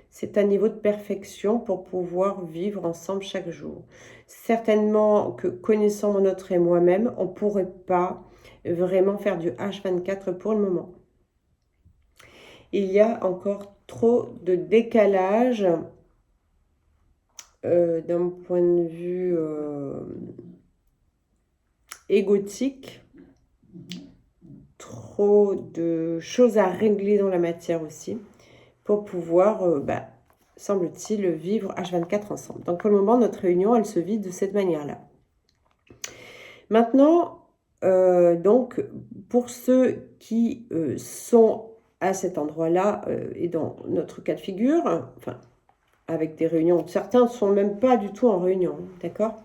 Speaker 1: C'est un niveau de perfection pour pouvoir vivre ensemble chaque jour. Certainement que connaissant mon autre et moi-même, on ne pourrait pas vraiment faire du H24 pour le moment. Il y a encore trop de décalage d'un point de vue égotique, trop de choses à régler dans la matière aussi, pour pouvoir, semble-t-il, vivre H24 ensemble. Donc pour le moment, notre réunion, elle se vit de cette manière-là. Maintenant, donc, pour ceux qui sont à cet endroit-là et dans notre cas de figure, enfin, avec des réunions, certains ne sont même pas du tout en réunion, d'accord ?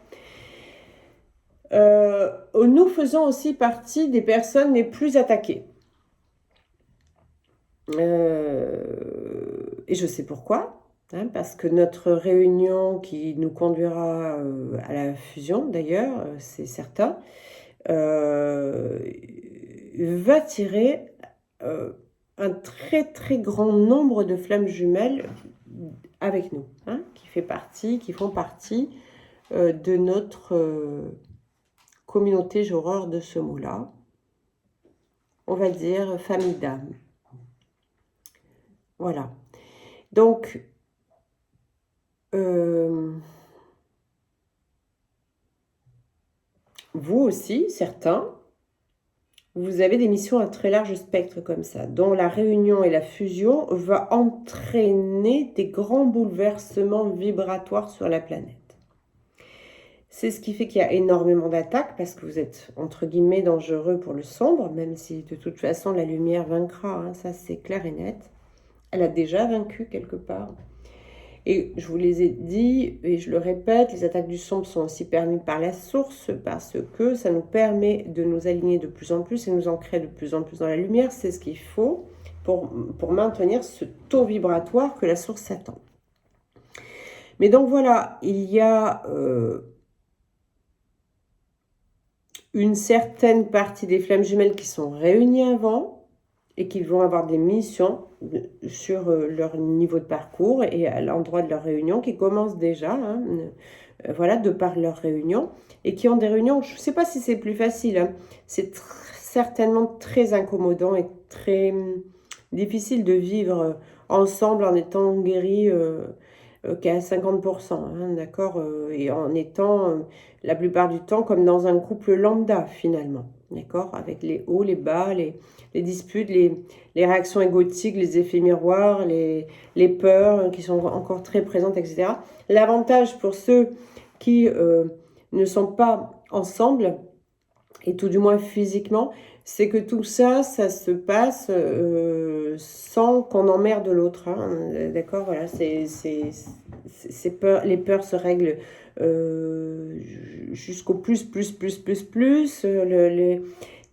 Speaker 1: Nous faisons aussi partie des personnes les plus attaquées. Et je sais pourquoi, hein, parce que notre réunion qui nous conduira à la fusion, d'ailleurs, c'est certain, va tirer un très très grand nombre de flammes jumelles avec nous, hein, qui font partie de notre communauté, j'ai horreur de ce mot-là, on va dire famille d'âme. Voilà. Donc, vous aussi, certains, vous avez des missions à très large spectre comme ça, dont la réunion et la fusion va entraîner des grands bouleversements vibratoires sur la planète. C'est ce qui fait qu'il y a énormément d'attaques, parce que vous êtes, entre guillemets, dangereux pour le sombre, même si de toute façon la lumière vaincra, hein, ça c'est clair et net. Elle a déjà vaincu quelque part. Et je vous les ai dit, et je le répète, les attaques du sombre sont aussi permises par la source, parce que ça nous permet de nous aligner de plus en plus et nous ancrer de plus en plus dans la lumière. C'est ce qu'il faut pour maintenir ce taux vibratoire que la source attend. Mais donc voilà, il y a une certaine partie des flammes jumelles qui sont réunies avant et qui vont avoir des missions sur leur niveau de parcours et à l'endroit de leur réunion qui commencent déjà, hein, voilà, de par leur réunion, et qui ont des réunions, je ne sais pas si c'est plus facile, hein, c'est certainement très incommodant et très difficile de vivre ensemble en étant guéri qu'à 50%, hein, d'accord, et en étant la plupart du temps comme dans un couple lambda finalement, d'accord, avec les hauts, les bas, les disputes, les réactions égotiques, les effets miroirs, les peurs qui sont encore très présentes, etc. L'avantage pour ceux qui ne sont pas ensemble, et tout du moins physiquement, c'est que tout ça, ça se passe sans qu'on emmerde l'autre, hein, d'accord, voilà, les peurs se règlent jusqu'au plus,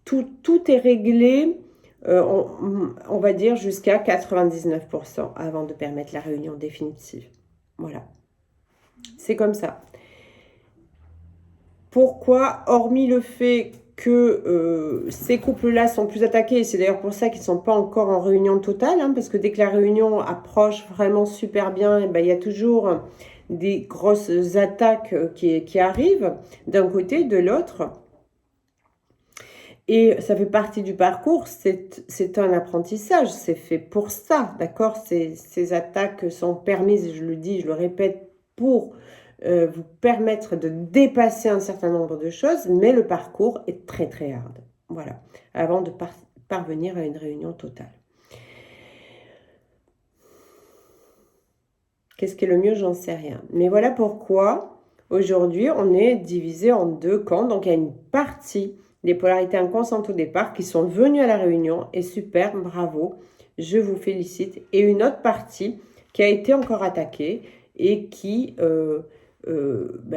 Speaker 1: tout est réglé, on va dire jusqu'à 99% avant de permettre la réunion définitive. Voilà, c'est comme ça. Pourquoi, hormis le fait que ces couples-là sont plus attaqués, et c'est d'ailleurs pour ça qu'ils ne sont pas encore en réunion totale, hein, parce que dès que la réunion approche vraiment super bien, et ben, il y a toujours des grosses attaques qui arrivent d'un côté, de l'autre. Et ça fait partie du parcours, c'est un apprentissage, c'est fait pour ça, d'accord? Ces attaques sont permises, je le dis, je le répète, pour vous permettre de dépasser un certain nombre de choses, mais le parcours est très très hard, voilà, avant de parvenir à une réunion totale. Qu'est-ce qui est le mieux? J'en sais rien. Mais voilà pourquoi, aujourd'hui, on est divisé en deux camps. Donc, il y a une partie des polarités inconscientes au départ qui sont venues à la réunion. Et super, bravo, je vous félicite. Et une autre partie qui a été encore attaquée et qui,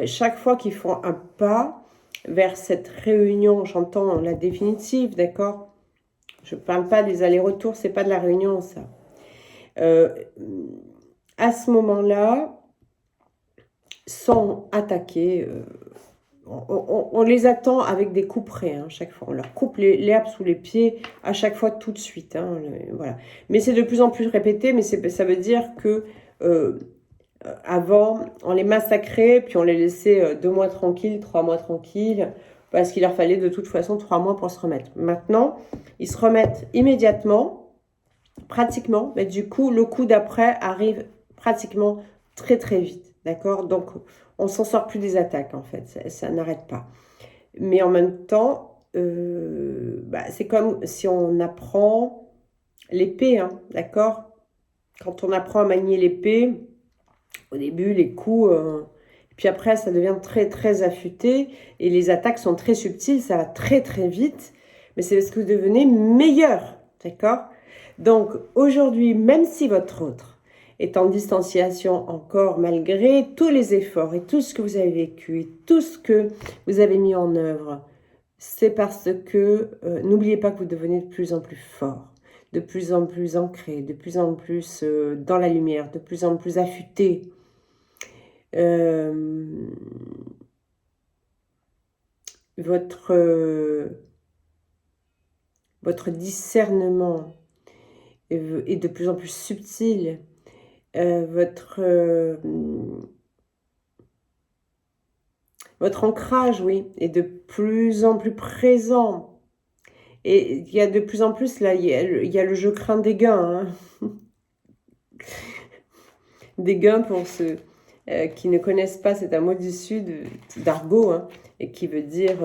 Speaker 1: chaque fois qu'ils font un pas, vers cette réunion, j'entends la définitive, d'accord? Je ne parle pas des allers-retours, c'est pas de la réunion, ça. À ce moment-là, sont attaqués. On les attend avec des couperets, hein, chaque fois. On leur coupe l'herbe sous les pieds à chaque fois, tout de suite. Hein, voilà. Mais c'est de plus en plus répété, mais ça veut dire que avant, on les massacrait, puis on les laissait 2 mois tranquilles, 3 mois tranquilles, parce qu'il leur fallait de toute façon 3 mois pour se remettre. Maintenant, ils se remettent immédiatement, pratiquement, mais du coup, le coup d'après arrive pratiquement très très vite, d'accord? Donc, on s'en sort plus des attaques, en fait, ça n'arrête pas. Mais en même temps, c'est comme si on apprend l'épée, hein, d'accord? Quand on apprend à manier l'épée, au début, les coups, puis après, ça devient très, très affûté, et les attaques sont très subtiles, ça va très, très vite, mais c'est parce que vous devenez meilleur, d'accord? Donc, aujourd'hui, même si votre autre est en distanciation encore, malgré tous les efforts et tout ce que vous avez vécu, et tout ce que vous avez mis en œuvre, c'est parce que, n'oubliez pas que vous devenez de plus en plus fort, de plus en plus ancré, de plus en plus dans la lumière, de plus en plus affûté. Votre discernement est de plus en plus subtil. Votre ancrage, oui, est de plus en plus présent. Et il y a de plus en plus, là, il y a le je crains des gains. Hein. Des gains, pour ceux qui ne connaissent pas, c'est un mot du sud, d'argot, hein, et qui veut dire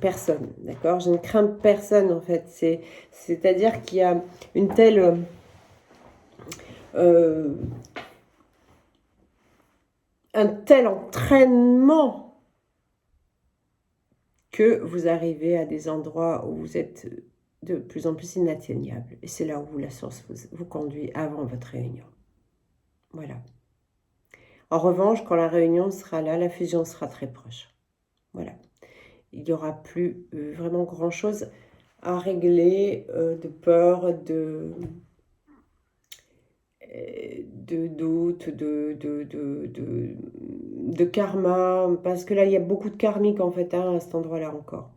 Speaker 1: personne, d'accord? Je ne crains personne, en fait. C'est-à-dire qu'il y a une telle... un tel entraînement que vous arrivez à des endroits où vous êtes de plus en plus inatteignable. Et c'est là où la source vous conduit avant votre réunion. Voilà. En revanche, quand la réunion sera là, la fusion sera très proche. Voilà. Il n'y aura plus vraiment grand-chose à régler de peur, de doute, de karma, parce que là, il y a beaucoup de karmique en fait, hein, à cet endroit-là encore.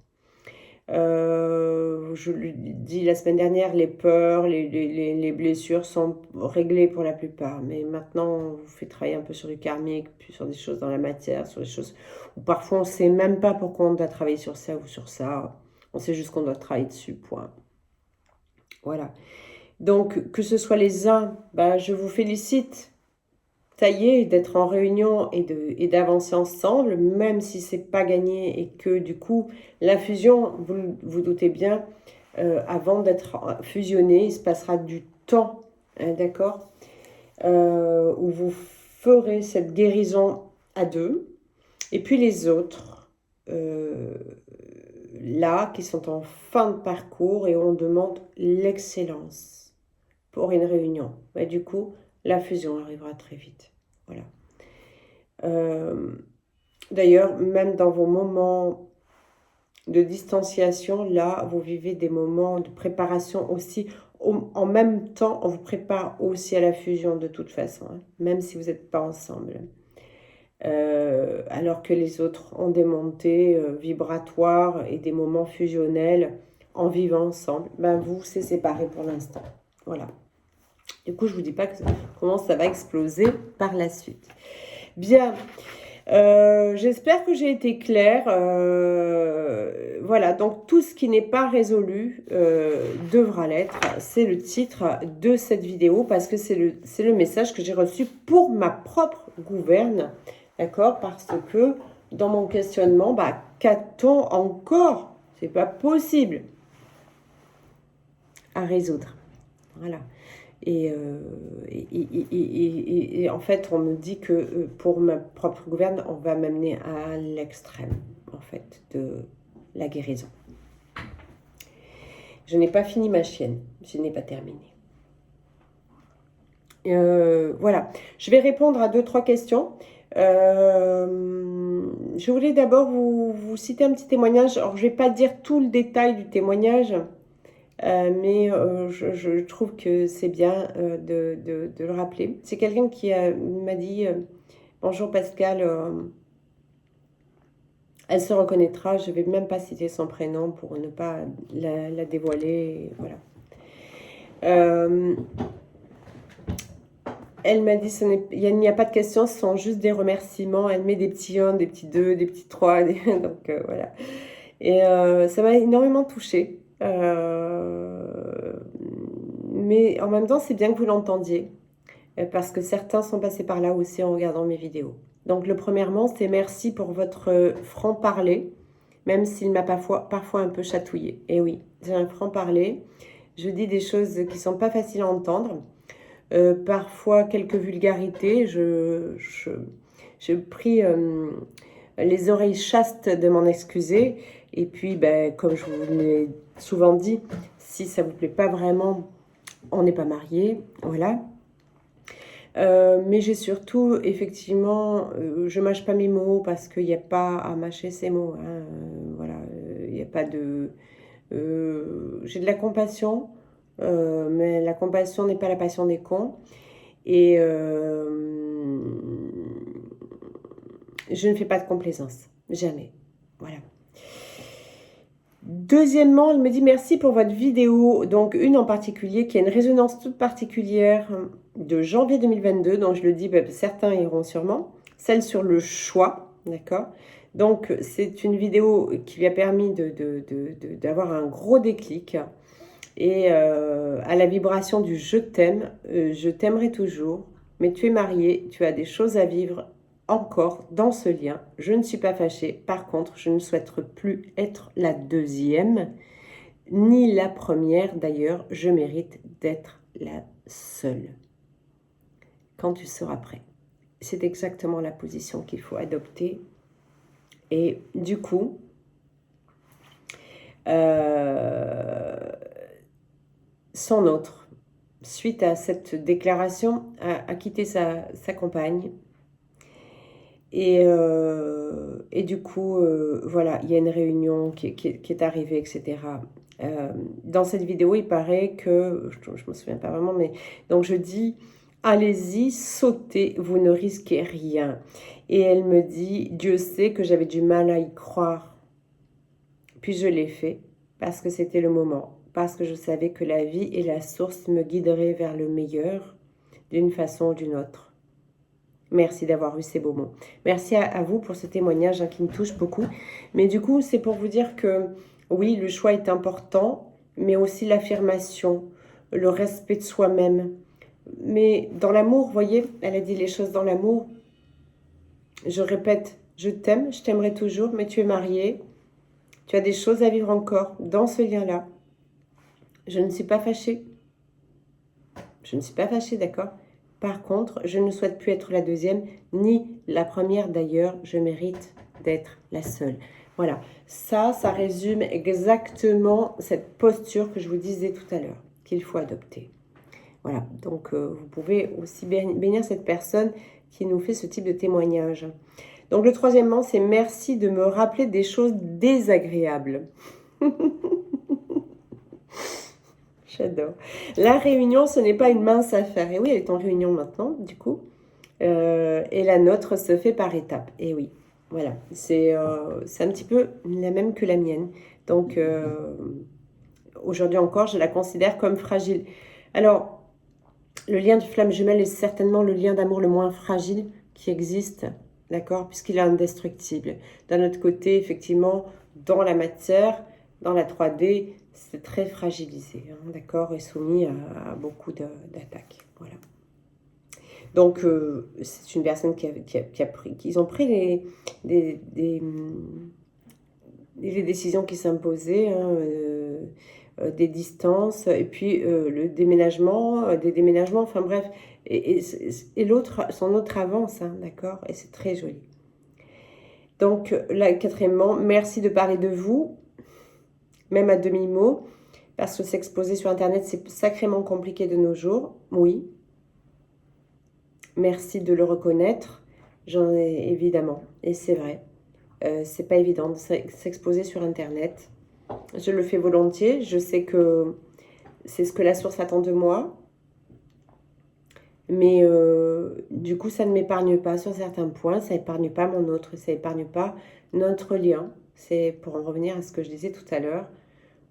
Speaker 1: Je le dis la semaine dernière, les peurs, les blessures sont réglées pour la plupart. Mais maintenant, on vous fait travailler un peu sur du karmique, puis sur des choses dans la matière, sur des choses où parfois on ne sait même pas pourquoi on doit travailler sur ça ou sur ça. On sait juste qu'on doit travailler dessus, point. Voilà. Donc, que ce soit les uns, je vous félicite. Ça y est, d'être en réunion et d'avancer ensemble, même si c'est pas gagné et que du coup, la fusion, vous doutez bien, avant d'être fusionné, il se passera du temps, hein, d'accord, où vous ferez cette guérison à deux. Et puis les autres, là, qui sont en fin de parcours et on demande l'excellence pour une réunion. Et du coup, la fusion arrivera très vite. Voilà. D'ailleurs, même dans vos moments de distanciation, là, vous vivez des moments de préparation aussi. En même temps, on vous prépare aussi à la fusion de toute façon, hein, même si vous n'êtes pas ensemble. Alors que les autres ont des montées vibratoires et des moments fusionnels en vivant ensemble, vous, c'est séparé pour l'instant. Voilà. Du coup, je ne vous dis pas comment ça va exploser par la suite. Bien, j'espère que j'ai été claire. Voilà, donc tout ce qui n'est pas résolu devra l'être. C'est le titre de cette vidéo parce que c'est le message que j'ai reçu pour ma propre gouverne. D'accord? Parce que dans mon questionnement, qu'a-t-on encore? C'est pas possible à résoudre. Voilà. Et en fait, on me dit que pour ma propre gouverne, on va m'amener à l'extrême, en fait, de la guérison. Je n'ai pas fini ma chienne, je n'ai pas terminé. Voilà, je vais répondre à 2-3 questions. Je voulais d'abord vous citer un petit témoignage. Alors, je ne vais pas dire tout le détail du témoignage, mais je trouve que c'est bien de le rappeler. C'est quelqu'un qui m'a dit bonjour Pascal, elle se reconnaîtra. Je ne vais même pas citer son prénom pour ne pas la dévoiler. Voilà. Elle m'a dit il n'y a pas de questions, ce sont juste des remerciements. Elle met des petits 1, des petits 2, des petits 3. Donc voilà. Et ça m'a énormément touchée. Mais en même temps, c'est bien que vous l'entendiez. Parce que certains sont passés par là aussi en regardant mes vidéos. Donc le premièrement, c'est merci pour votre franc-parler, même s'il m'a parfois un peu chatouillé. Et oui, j'ai un franc-parler. Je dis des choses qui ne sont pas faciles à entendre. Parfois quelques vulgarités. Je prie les oreilles chastes de m'en excuser. Et puis, ben, comme je vous l'ai souvent dit, si ça ne vous plaît pas vraiment, on n'est pas mariés. Voilà. Mais j'ai surtout, effectivement, je mâche pas mes mots parce qu'il n'y a pas à mâcher ses mots. Hein, voilà, il n'y a pas de... j'ai de la compassion, mais la compassion n'est pas la passion des cons. Et je ne fais pas de complaisance, jamais. Voilà. Deuxièmement, elle me dit merci pour votre vidéo, donc une en particulier qui a une résonance toute particulière de janvier 2022, donc je le dis, ben, certains iront sûrement, celle sur le choix, d'accord. Donc c'est une vidéo qui lui a permis d'avoir un gros déclic et à la vibration du je t'aime, je t'aimerai toujours, mais tu es marié, tu as des choses à vivre encore dans ce lien. Je ne suis pas fâchée. Par contre, je ne souhaite plus être la deuxième, ni la première. D'ailleurs, je mérite d'être la seule. Quand tu seras prêt. C'est exactement la position qu'il faut adopter. Et du coup, son autre, suite à cette déclaration, a quitté sa compagne. Et du coup, voilà, il y a une réunion qui est arrivée, etc. Dans cette vidéo, il paraît que, je ne me souviens pas vraiment, mais donc je dis, allez-y, sautez, vous ne risquez rien. Et elle me dit, Dieu sait que j'avais du mal à y croire. Puis je l'ai fait, parce que c'était le moment, parce que je savais que la vie et la source me guideraient vers le meilleur, d'une façon ou d'une autre. Merci d'avoir eu ces beaux mots. Merci à vous pour ce témoignage qui me touche beaucoup. Mais du coup, c'est pour vous dire que oui, le choix est important, mais aussi l'affirmation, le respect de soi-même. Mais dans l'amour, vous voyez, elle a dit les choses dans l'amour. Je répète, je t'aime, je t'aimerai toujours, mais tu es marié. Tu as des choses à vivre encore dans ce lien-là. Je ne suis pas fâchée. Je ne suis pas fâchée, d'accord ? Par contre, je ne souhaite plus être la deuxième, ni la première d'ailleurs, je mérite d'être la seule. Voilà, ça résume exactement cette posture que je vous disais tout à l'heure, qu'il faut adopter. Voilà, donc vous pouvez aussi bénir cette personne qui nous fait ce type de témoignage. Donc le troisièmement, c'est merci de me rappeler des choses désagréables. J'adore. La réunion, ce n'est pas une mince affaire. Et oui, elle est en réunion maintenant, du coup. Et la nôtre se fait par étapes. Et oui, voilà. C'est un petit peu la même que la mienne. Donc, aujourd'hui encore, je la considère comme fragile. Alors, le lien de flamme jumelle est certainement le lien d'amour le moins fragile qui existe, d'accord, puisqu'il est indestructible. D'un autre côté, effectivement, dans la matière, dans la 3D, c'est très fragilisé, hein, d'accord, et soumis à beaucoup d'attaques. Voilà. Donc, c'est une personne qui a pris, qu'ils ont pris les décisions qui s'imposaient, hein, des distances, et puis le déménagement, des déménagements, enfin bref, et l'autre, son autre avance, hein, d'accord, et c'est très joli. Donc, là, quatrièmement, merci de parler de vous, même à demi-mot, parce que s'exposer sur Internet, c'est sacrément compliqué de nos jours, oui. Merci de le reconnaître. J'en ai évidemment, et c'est vrai. C'est pas évident de s'exposer sur Internet. Je le fais volontiers. Je sais que c'est ce que la source attend de moi. Mais du coup, ça ne m'épargne pas sur certains points. Ça n'épargne pas mon autre. Ça n'épargne pas notre lien. C'est pour en revenir à ce que je disais tout à l'heure.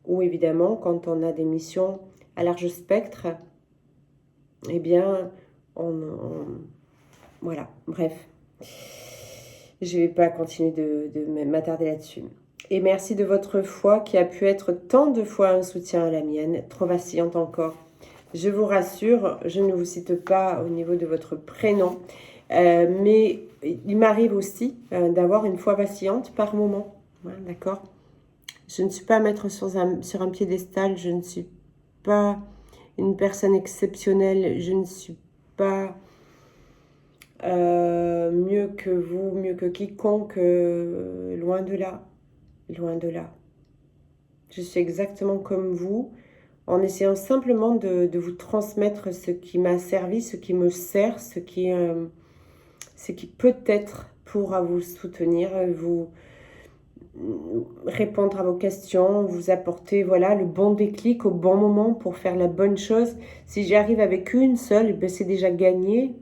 Speaker 1: Où évidemment, quand on a des missions à large spectre, eh bien, voilà, bref. Je ne vais pas continuer de m'attarder là-dessus. Et merci de votre foi qui a pu être tant de fois un soutien à la mienne, trop vacillante encore. Je vous rassure, je ne vous cite pas au niveau de votre prénom, mais il m'arrive aussi d'avoir une foi vacillante par moment. Ouais, d'accord ? Je ne suis pas à mettre sur un piédestal, je ne suis pas une personne exceptionnelle, je ne suis pas mieux que vous, mieux que quiconque, loin de là, loin de là. Je suis exactement comme vous, en essayant simplement de vous transmettre ce qui m'a servi, ce qui me sert, ce qui peut-être pourra vous soutenir, vous répondre à vos questions, vous apporter voilà, le bon déclic au bon moment pour faire la bonne chose. Si j'y arrive avec une seule, ben c'est déjà gagné.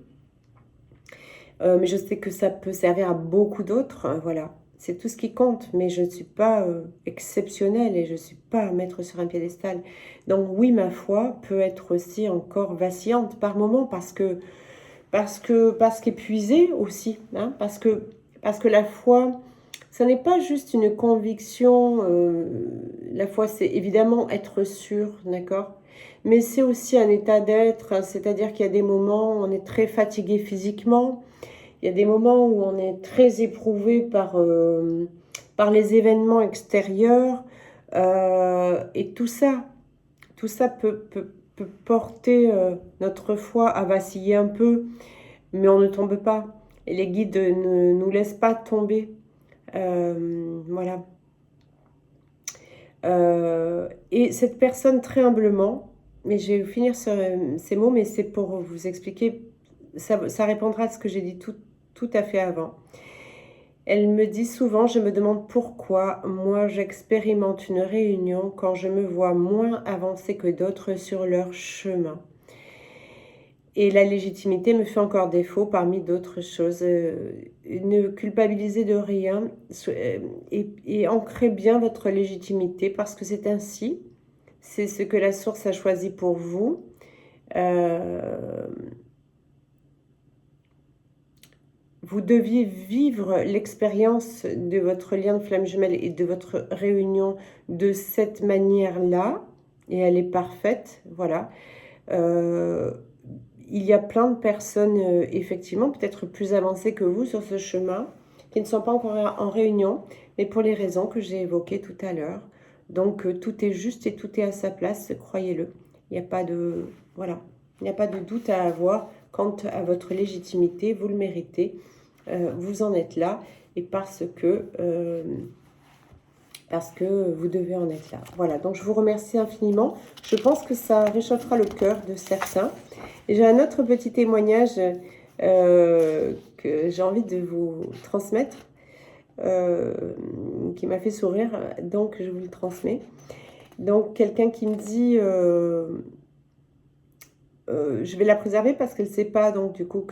Speaker 1: Mais je sais que ça peut servir à beaucoup d'autres, hein, voilà. C'est tout ce qui compte, mais je ne suis pas exceptionnelle et je ne suis pas à mettre sur un piédestal. Donc oui, ma foi peut être aussi encore vacillante par moments parce qu'épuisée aussi, hein, parce que la foi, ça n'est pas juste une conviction. La foi, c'est évidemment être sûr, d'accord ? Mais c'est aussi un état d'être, c'est-à-dire qu'il y a des moments où on est très fatigué physiquement. Il y a des moments où on est très éprouvé par les événements extérieurs. Et tout ça peut porter notre foi à vaciller un peu, mais on ne tombe pas. Et les guides ne nous laissent pas tomber. Voilà. Et cette personne, très humblement, mais je vais finir sur ces mots, mais c'est pour vous expliquer, ça répondra à ce que j'ai dit tout à fait avant. Elle me dit souvent, je me demande pourquoi moi j'expérimente une réunion quand je me vois moins avancée que d'autres sur leur chemin. Et la légitimité me fait encore défaut parmi d'autres choses. Ne culpabilisez de rien et ancrez bien votre légitimité parce que c'est ainsi. C'est ce que la source a choisi pour vous. Vous deviez vivre l'expérience de votre lien de flamme jumelle et de votre réunion de cette manière-là. Et elle est parfaite, voilà. Il y a plein de personnes, effectivement, peut-être plus avancées que vous sur ce chemin, qui ne sont pas encore en réunion, mais pour les raisons que j'ai évoquées tout à l'heure. Donc, tout est juste et tout est à sa place, croyez-le. Il n'y a pas de... Voilà. Il n'y a pas de doute à avoir quant à votre légitimité, vous le méritez. Vous en êtes là et parce que vous devez en être là. Voilà, donc je vous remercie infiniment. Je pense que ça réchauffera le cœur de certains. Et j'ai un autre petit témoignage que j'ai envie de vous transmettre, qui m'a fait sourire, donc je vous le transmets. Donc quelqu'un qui me dit... je vais la préserver parce qu'elle ne sait pas, donc du coup,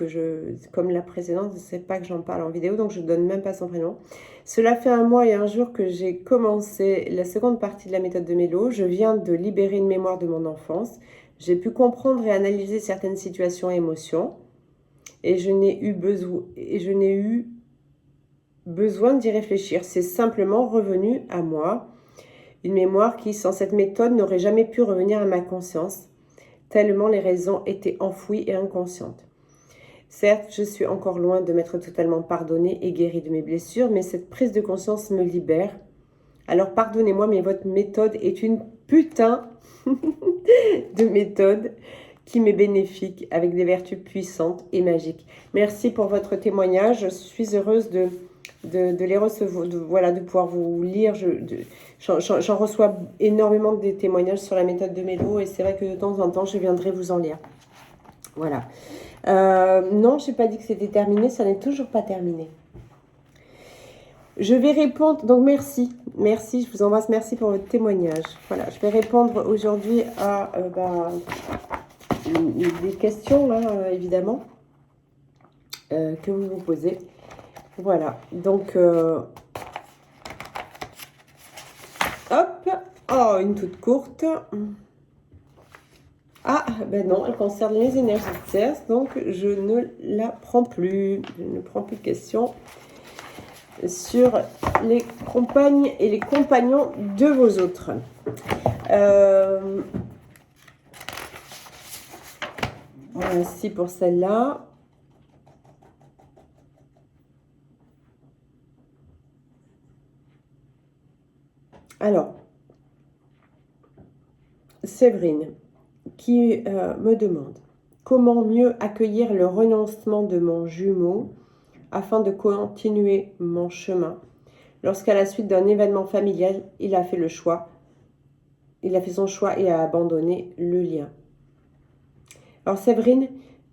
Speaker 1: comme la précédente, ne sait pas que j'en parle en vidéo, donc je ne donne même pas son prénom. Cela fait 1 mois et 1 jour que j'ai commencé la seconde partie de la méthode de Mélo. Je viens de libérer une mémoire de mon enfance. J'ai pu comprendre et analyser certaines situations et émotions. Et je n'ai eu besoin d'y réfléchir. C'est simplement revenu à moi. Une mémoire qui, sans cette méthode, n'aurait jamais pu revenir à ma conscience, tellement les raisons étaient enfouies et inconscientes. Certes, je suis encore loin de m'être totalement pardonnée et guérie de mes blessures, mais cette prise de conscience me libère. Alors pardonnez-moi, mais votre méthode est une putain de méthode qui m'est bénéfique, avec des vertus puissantes et magiques. Merci pour votre témoignage. Je suis heureuse de les recevoir, de pouvoir vous lire. J'en reçois énormément des témoignages sur la méthode de Mélo et c'est vrai que de temps en temps, je viendrai vous en lire. Voilà. Non, je n'ai pas dit que c'était terminé, ça n'est toujours pas terminé. Je vais répondre, donc merci, je vous embrasse, merci pour votre témoignage. Voilà, je vais répondre aujourd'hui à des questions, là, évidemment, que vous vous posez. Voilà, donc, hop, oh, une toute courte. Ah, ben non, elle concerne les énergies tierces, donc je ne la prends plus. Je ne prends plus de questions sur les compagnes et les compagnons de vos autres. Merci pour celle-là. Alors, Séverine, qui me demande comment mieux accueillir le renoncement de mon jumeau afin de continuer mon chemin. Lorsqu'à la suite d'un événement familial, il a fait le choix, il a fait son choix et a abandonné le lien. Alors Séverine,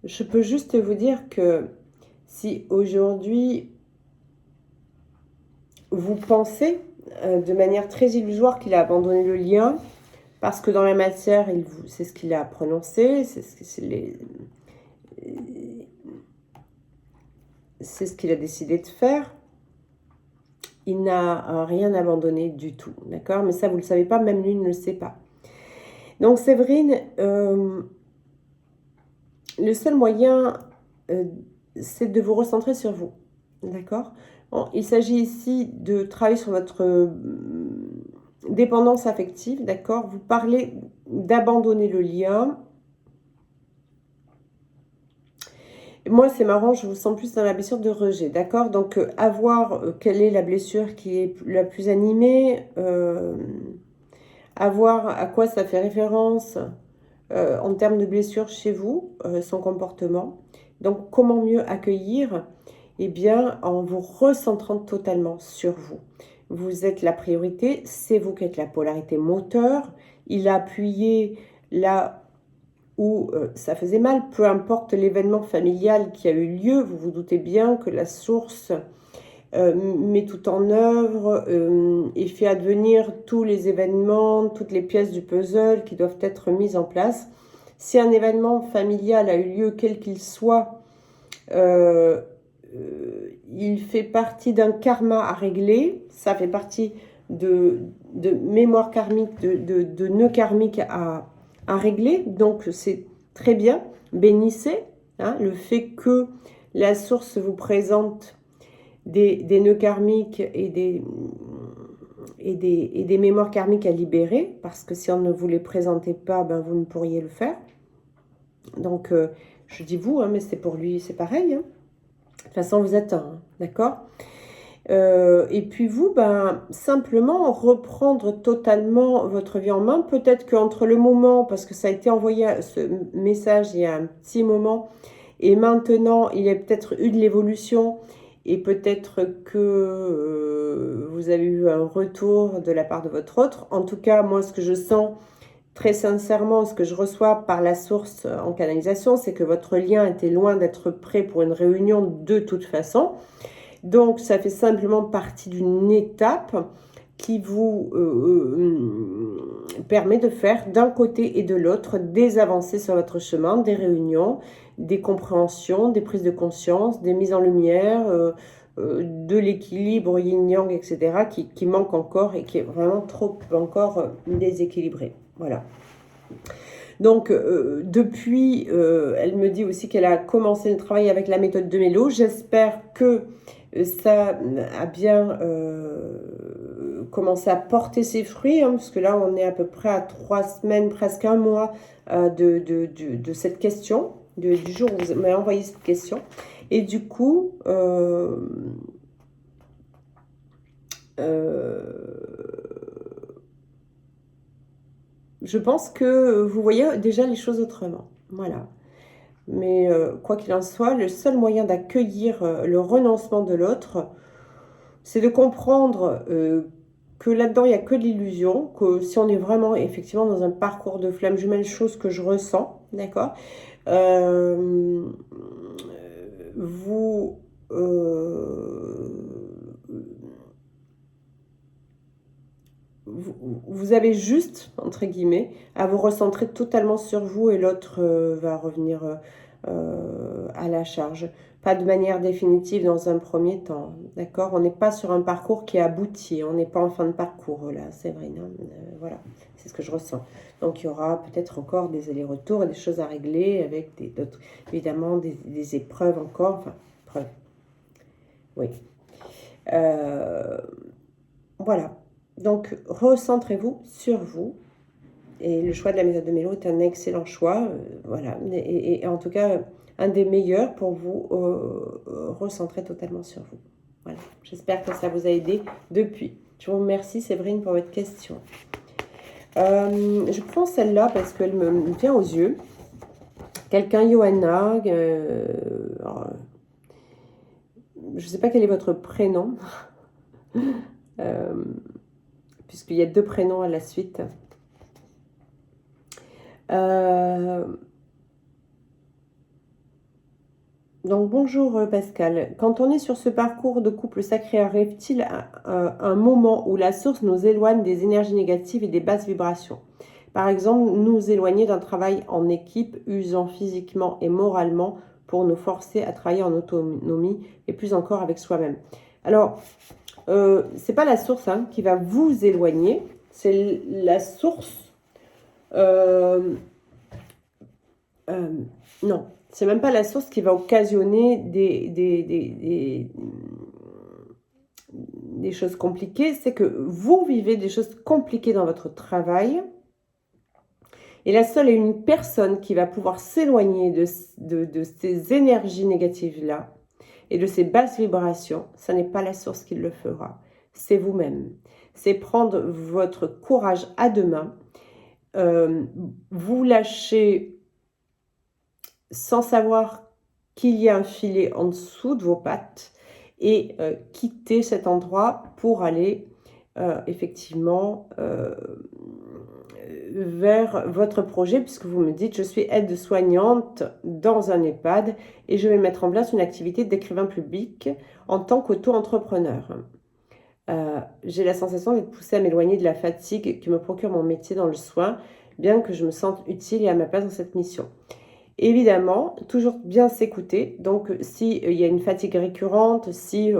Speaker 1: je peux juste vous dire que si aujourd'hui vous pensez de manière très illusoire qu'il a abandonné le lien, parce que dans la matière, c'est ce qu'il a prononcé, c'est ce qu'il a décidé de faire. Il n'a rien abandonné du tout, d'accord? Mais ça, vous ne le savez pas, même lui ne le sait pas. Donc, Séverine, le seul moyen, c'est de vous recentrer sur vous, d'accord? Bon, il s'agit ici de travailler sur votre dépendance affective, d'accord? Vous parlez d'abandonner le lien. Moi, c'est marrant, je vous sens plus dans la blessure de rejet, d'accord? Donc, à voir quelle est la blessure qui est la plus animée, à voir à quoi ça fait référence en termes de blessure chez vous, son comportement. Donc, comment mieux accueillir? Eh bien, en vous recentrant totalement sur vous. Vous êtes la priorité, c'est vous qui êtes la polarité moteur. Il a appuyé là où ça faisait mal, peu importe l'événement familial qui a eu lieu, vous vous doutez bien que la source met tout en œuvre et fait advenir tous les événements, toutes les pièces du puzzle qui doivent être mises en place. Si un événement familial a eu lieu, quel qu'il soit, il fait partie d'un karma à régler, ça fait partie de mémoire karmique, de nœud karmique à régler, donc c'est très bien, bénissez, hein, le fait que la source vous présente des nœuds karmiques et des mémoires karmiques à libérer, parce que si on ne vous les présentait pas, ben vous ne pourriez le faire. Donc, je dis vous, hein, mais c'est pour lui, c'est pareil. Hein. De toute façon, vous êtes un, hein, d'accord ? Et puis vous, ben, simplement reprendre totalement votre vie en main. Peut-être qu'entre le moment, parce que ça a été envoyé ce message il y a un petit moment, et maintenant, il y a peut-être eu de l'évolution, et peut-être que vous avez eu un retour de la part de votre autre. En tout cas, moi, ce que je sens très sincèrement, ce que je reçois par la source en canalisation, c'est que votre lien était loin d'être prêt pour une réunion de toute façon. Donc, ça fait simplement partie d'une étape qui vous permet de faire d'un côté et de l'autre des avancées sur votre chemin, des réunions, des compréhensions, des prises de conscience, des mises en lumière, de l'équilibre yin-yang, etc., qui manque encore et qui est vraiment trop encore déséquilibré. Voilà. Donc, depuis, elle me dit aussi qu'elle a commencé le travail avec la méthode de Mélo. J'espère que ça a bien commencé à porter ses fruits, hein, parce que là, on est à peu près à 3 semaines, presque un mois de cette question, du jour où vous m'avez envoyé cette question. Et du coup, je pense que vous voyez déjà les choses autrement. Voilà. Mais quoi qu'il en soit, le seul moyen d'accueillir le renoncement de l'autre, c'est de comprendre que là-dedans, il n'y a que de l'illusion, que si on est vraiment effectivement dans un parcours de flamme jumelle, chose que je ressens, d'accord, Vous... vous avez juste, entre guillemets, à vous recentrer totalement sur vous et l'autre va revenir à la charge. Pas de manière définitive dans un premier temps, d'accord? On n'est pas sur un parcours qui est abouti, on n'est pas en fin de parcours là, Séverine. Voilà, c'est ce que je ressens. Donc il y aura peut-être encore des allers-retours et des choses à régler avec d'autres, évidemment des épreuves encore, enfin, épreuves, oui. Voilà. Donc, recentrez-vous sur vous. Et le choix de la méthode de Mélo est un excellent choix. Voilà. Et en tout cas, un des meilleurs pour vous recentrer totalement sur vous. Voilà. J'espère que ça vous a aidé depuis. Je vous remercie, Séverine, pour votre question. Je prends celle-là parce qu'elle me vient aux yeux. Quelqu'un, Johanna. Je ne sais pas quel est votre prénom. Puisqu'il y a 2 prénoms à la suite. Donc bonjour Pascal, quand on est sur ce parcours de couple sacré, arrive-t-il un moment où la source nous éloigne des énergies négatives et des basses vibrations? Par exemple, nous éloigner d'un travail en équipe, usant physiquement et moralement pour nous forcer à travailler en autonomie et plus encore avec soi-même. Alors, c'est pas la source qui va vous éloigner, c'est la source... non, c'est même pas la source qui va occasionner des choses compliquées, c'est que vous vivez des choses compliquées dans votre travail et la seule et une personne qui va pouvoir s'éloigner de ces énergies négatives-là et de ces basses vibrations, ce n'est pas la source qui le fera, c'est vous-même. C'est prendre votre courage à deux mains, vous lâcher sans savoir qu'il y a un filet en dessous de vos pattes et quitter cet endroit pour aller effectivement vers votre projet, puisque vous me dites je suis aide-soignante dans un EHPAD et je vais mettre en place une activité d'écrivain public en tant qu'auto-entrepreneur. J'ai la sensation d'être poussée à m'éloigner de la fatigue que me procure mon métier dans le soin, bien que je me sente utile et à ma place dans cette mission. Évidemment, toujours bien s'écouter. Donc, s'il y a une fatigue récurrente, si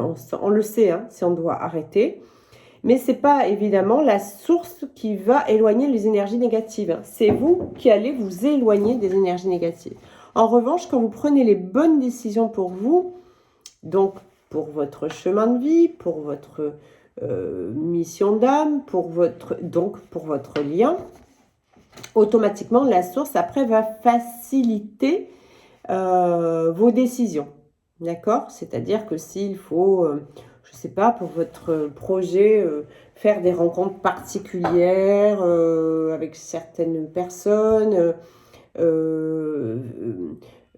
Speaker 1: on le sait, si on doit arrêter. Mais ce n'est pas évidemment la source qui va éloigner les énergies négatives. C'est vous qui allez vous éloigner des énergies négatives. En revanche, quand vous prenez les bonnes décisions pour vous, donc pour votre chemin de vie, pour votre mission d'âme, pour votre lien, automatiquement, la source, après, va faciliter vos décisions. D'accord? C'est-à-dire que s'il faut, je ne sais pas, pour votre projet, faire des rencontres particulières avec certaines personnes,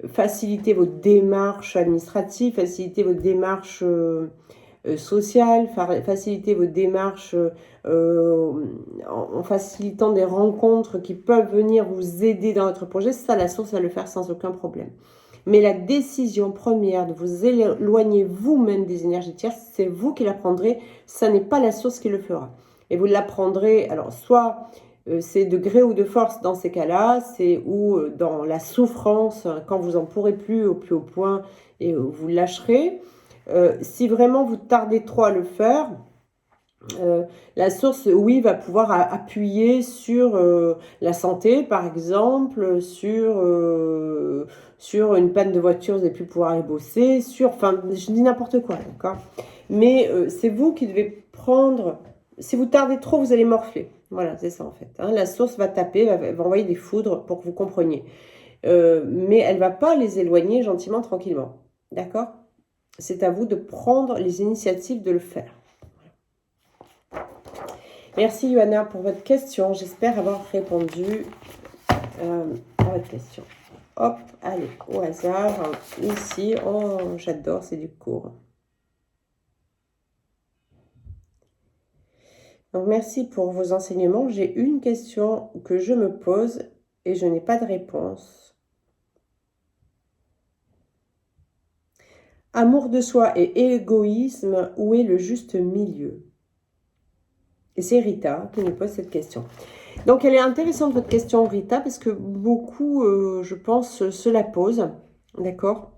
Speaker 1: faciliter vos démarches administratives, faciliter vos démarches sociales, faciliter vos démarches en facilitant des rencontres qui peuvent venir vous aider dans votre projet, ça la source va le faire sans aucun problème. Mais la décision première de vous éloigner vous-même des énergies tierces, c'est vous qui la prendrez, ça n'est pas la source qui le fera. Et vous la prendrez, alors soit c'est de gré ou de force dans ces cas-là, c'est ou dans la souffrance, quand vous en pourrez plus au plus haut point, et vous lâcherez. Si vraiment vous tardez trop à le faire, la source, oui, va pouvoir appuyer sur la santé, par exemple, sur une panne de voiture, vous n'allez plus pouvoir aller bosser, enfin, je dis n'importe quoi, d'accord? Mais c'est vous qui devez prendre, si vous tardez trop, vous allez morfler. Voilà, c'est ça en fait. La source va taper, va envoyer des foudres pour que vous compreniez. Mais elle ne va pas les éloigner gentiment, tranquillement. D'accord? C'est à vous de prendre les initiatives de le faire. Merci Johanna pour votre question. J'espère avoir répondu à votre question. Hop, allez, au hasard. Ici, oh, j'adore, c'est du court. Donc, merci pour vos enseignements. J'ai une question que je me pose et je n'ai pas de réponse. Amour de soi et égoïsme, où est le juste milieu? Et c'est Rita qui nous pose cette question. Donc elle est intéressante votre question, Rita, parce que beaucoup, je pense, se la posent. D'accord.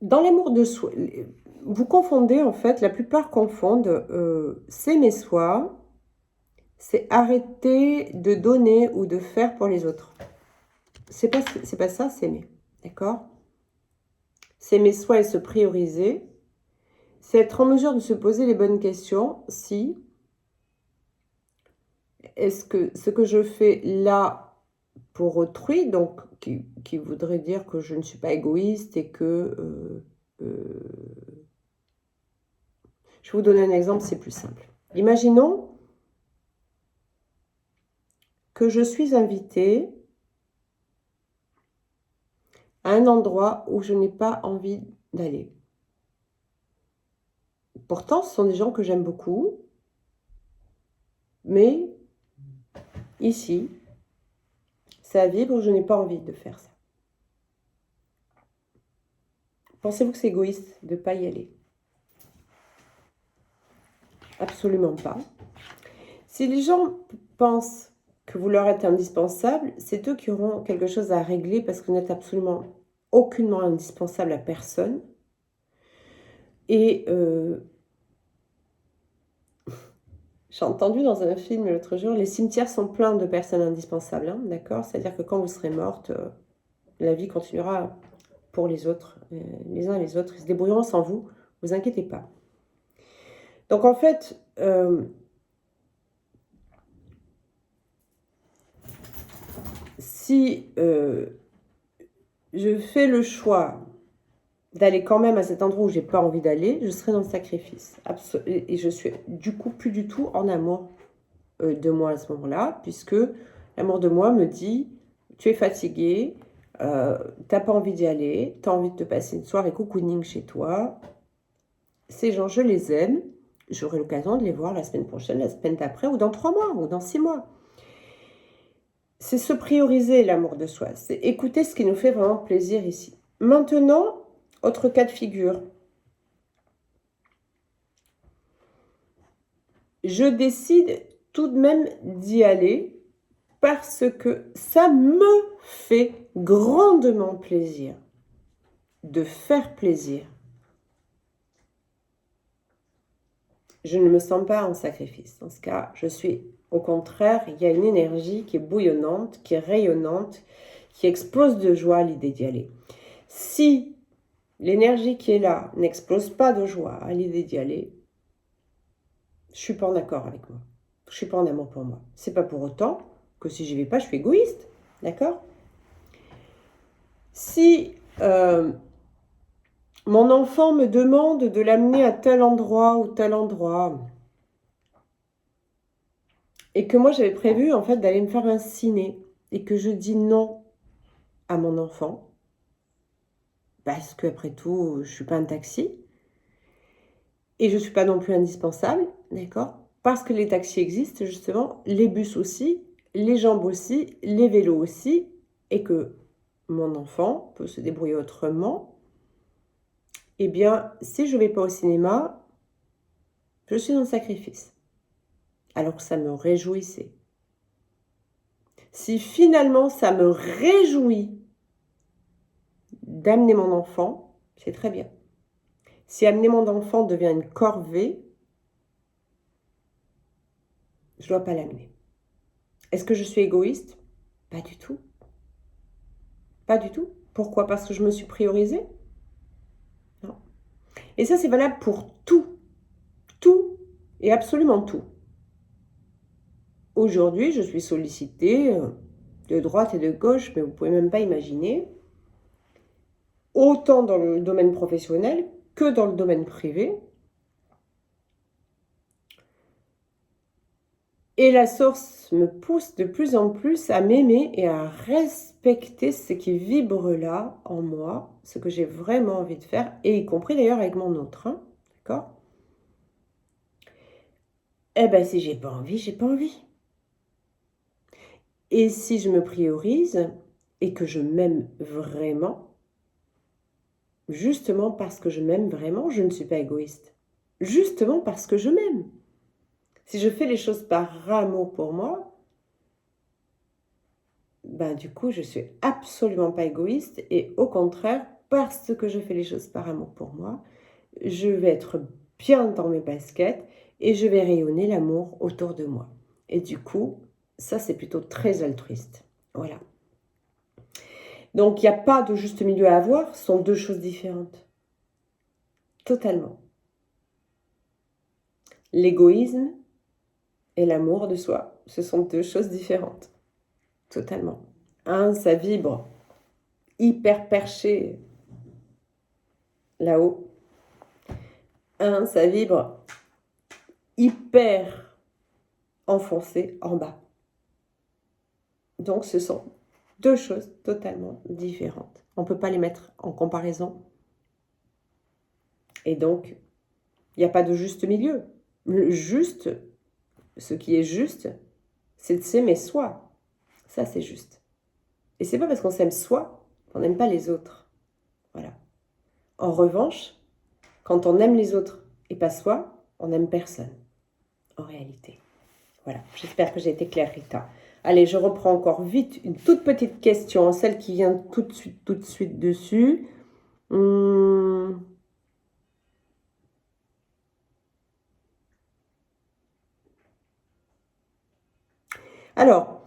Speaker 1: Dans l'amour de soi, vous confondez en fait, la plupart confondent s'aimer soi, c'est arrêter de donner ou de faire pour les autres. C'est pas ça, s'aimer. D'accord. S'aimer soi et se prioriser, c'est être en mesure de se poser les bonnes questions. Si, est-ce que ce que je fais là pour autrui, donc qui voudrait dire que je ne suis pas égoïste et que... je vais vous donner un exemple, c'est plus simple. Imaginons que je suis invitée à un endroit où je n'ai pas envie d'aller. Pourtant, ce sont des gens que j'aime beaucoup, mais ici, ça vibre, je n'ai pas envie de faire ça. Pensez-vous que c'est égoïste de ne pas y aller? Absolument pas. Si les gens pensent que vous leur êtes indispensable, c'est eux qui auront quelque chose à régler parce que vous n'êtes absolument aucunement indispensable à personne. Et j'ai entendu dans un film l'autre jour, les cimetières sont pleins de personnes indispensables, hein, d'accord? C'est-à-dire que quand vous serez morte, la vie continuera pour les autres, les uns et les autres, ils se débrouilleront sans vous, vous inquiétez pas. Donc en fait, si je fais le choix d'aller quand même à cet endroit où j'ai pas envie d'aller, je serai dans le sacrifice. Et je suis du coup plus du tout en amour de moi à ce moment-là, puisque l'amour de moi me dit, tu es fatigué, t'as pas envie d'y aller, t'as envie de te passer une soirée cocooning chez toi. Ces gens, je les aime, j'aurai l'occasion de les voir la semaine prochaine, la semaine d'après, ou dans 3 mois, ou dans 6 mois. C'est se prioriser l'amour de soi, c'est écouter ce qui nous fait vraiment plaisir ici. Maintenant, autre cas de figure. Je décide tout de même d'y aller parce que ça me fait grandement plaisir de faire plaisir. Je ne me sens pas en sacrifice. Dans ce cas, je suis au contraire, il y a une énergie qui est bouillonnante, qui est rayonnante, qui explose de joie à l'idée d'y aller. Si l'énergie qui est là n'explose pas de joie à l'idée d'y aller, je ne suis pas en accord avec moi. Je ne suis pas en amour pour moi. C'est pas pour autant que si j'y vais pas, je suis égoïste. D'accord? Si mon enfant me demande de l'amener à tel endroit ou tel endroit, et que moi j'avais prévu en fait d'aller me faire un ciné, et que je dis non à mon enfant, parce qu'après tout, je ne suis pas un taxi, et je ne suis pas non plus indispensable, d'accord? Parce que les taxis existent justement, les bus aussi, les jambes aussi, les vélos aussi, et que mon enfant peut se débrouiller autrement, eh bien, si je ne vais pas au cinéma, je suis dans le sacrifice. Alors que ça me réjouissait. Si finalement ça me réjouit d'amener mon enfant, c'est très bien. Si amener mon enfant devient une corvée, je ne dois pas l'amener. Est-ce que je suis égoïste? Pas du tout. Pas du tout. Pourquoi? Parce que je me suis priorisée? Non. Et ça, c'est valable pour tout. Tout et absolument tout. Aujourd'hui, je suis sollicitée de droite et de gauche, mais vous ne pouvez même pas imaginer, autant dans le domaine professionnel que dans le domaine privé. Et la source me pousse de plus en plus à m'aimer et à respecter ce qui vibre là en moi, ce que j'ai vraiment envie de faire, et y compris d'ailleurs avec mon autre, hein, d'accord? Eh bien, si j'ai pas envie, j'ai pas envie. Et si je me priorise et que je m'aime vraiment, justement parce que je m'aime vraiment, je ne suis pas égoïste. Justement parce que je m'aime. Si je fais les choses par amour pour moi, ben du coup, je suis absolument pas égoïste et au contraire, parce que je fais les choses par amour pour moi, je vais être bien dans mes baskets et je vais rayonner l'amour autour de moi. Et du coup, ça c'est plutôt très altruiste. Voilà. Donc il n'y a pas de juste milieu à avoir, ce sont deux choses différentes. Totalement. L'égoïsme et l'amour de soi, ce sont deux choses différentes. Totalement. Un, ça vibre hyper perché là-haut. Un, ça vibre hyper enfoncé en bas. Donc ce sont deux choses totalement différentes. On ne peut pas les mettre en comparaison. Et donc, il n'y a pas de juste milieu. Le juste, ce qui est juste, c'est de s'aimer soi. Ça, c'est juste. Et c'est pas parce qu'on s'aime soi qu'on n'aime pas les autres. Voilà. En revanche, quand on aime les autres et pas soi, on n'aime personne. En réalité. Voilà. J'espère que j'ai été claire, Rita. Allez, je reprends encore vite une toute petite question, celle qui vient tout de suite dessus. Alors,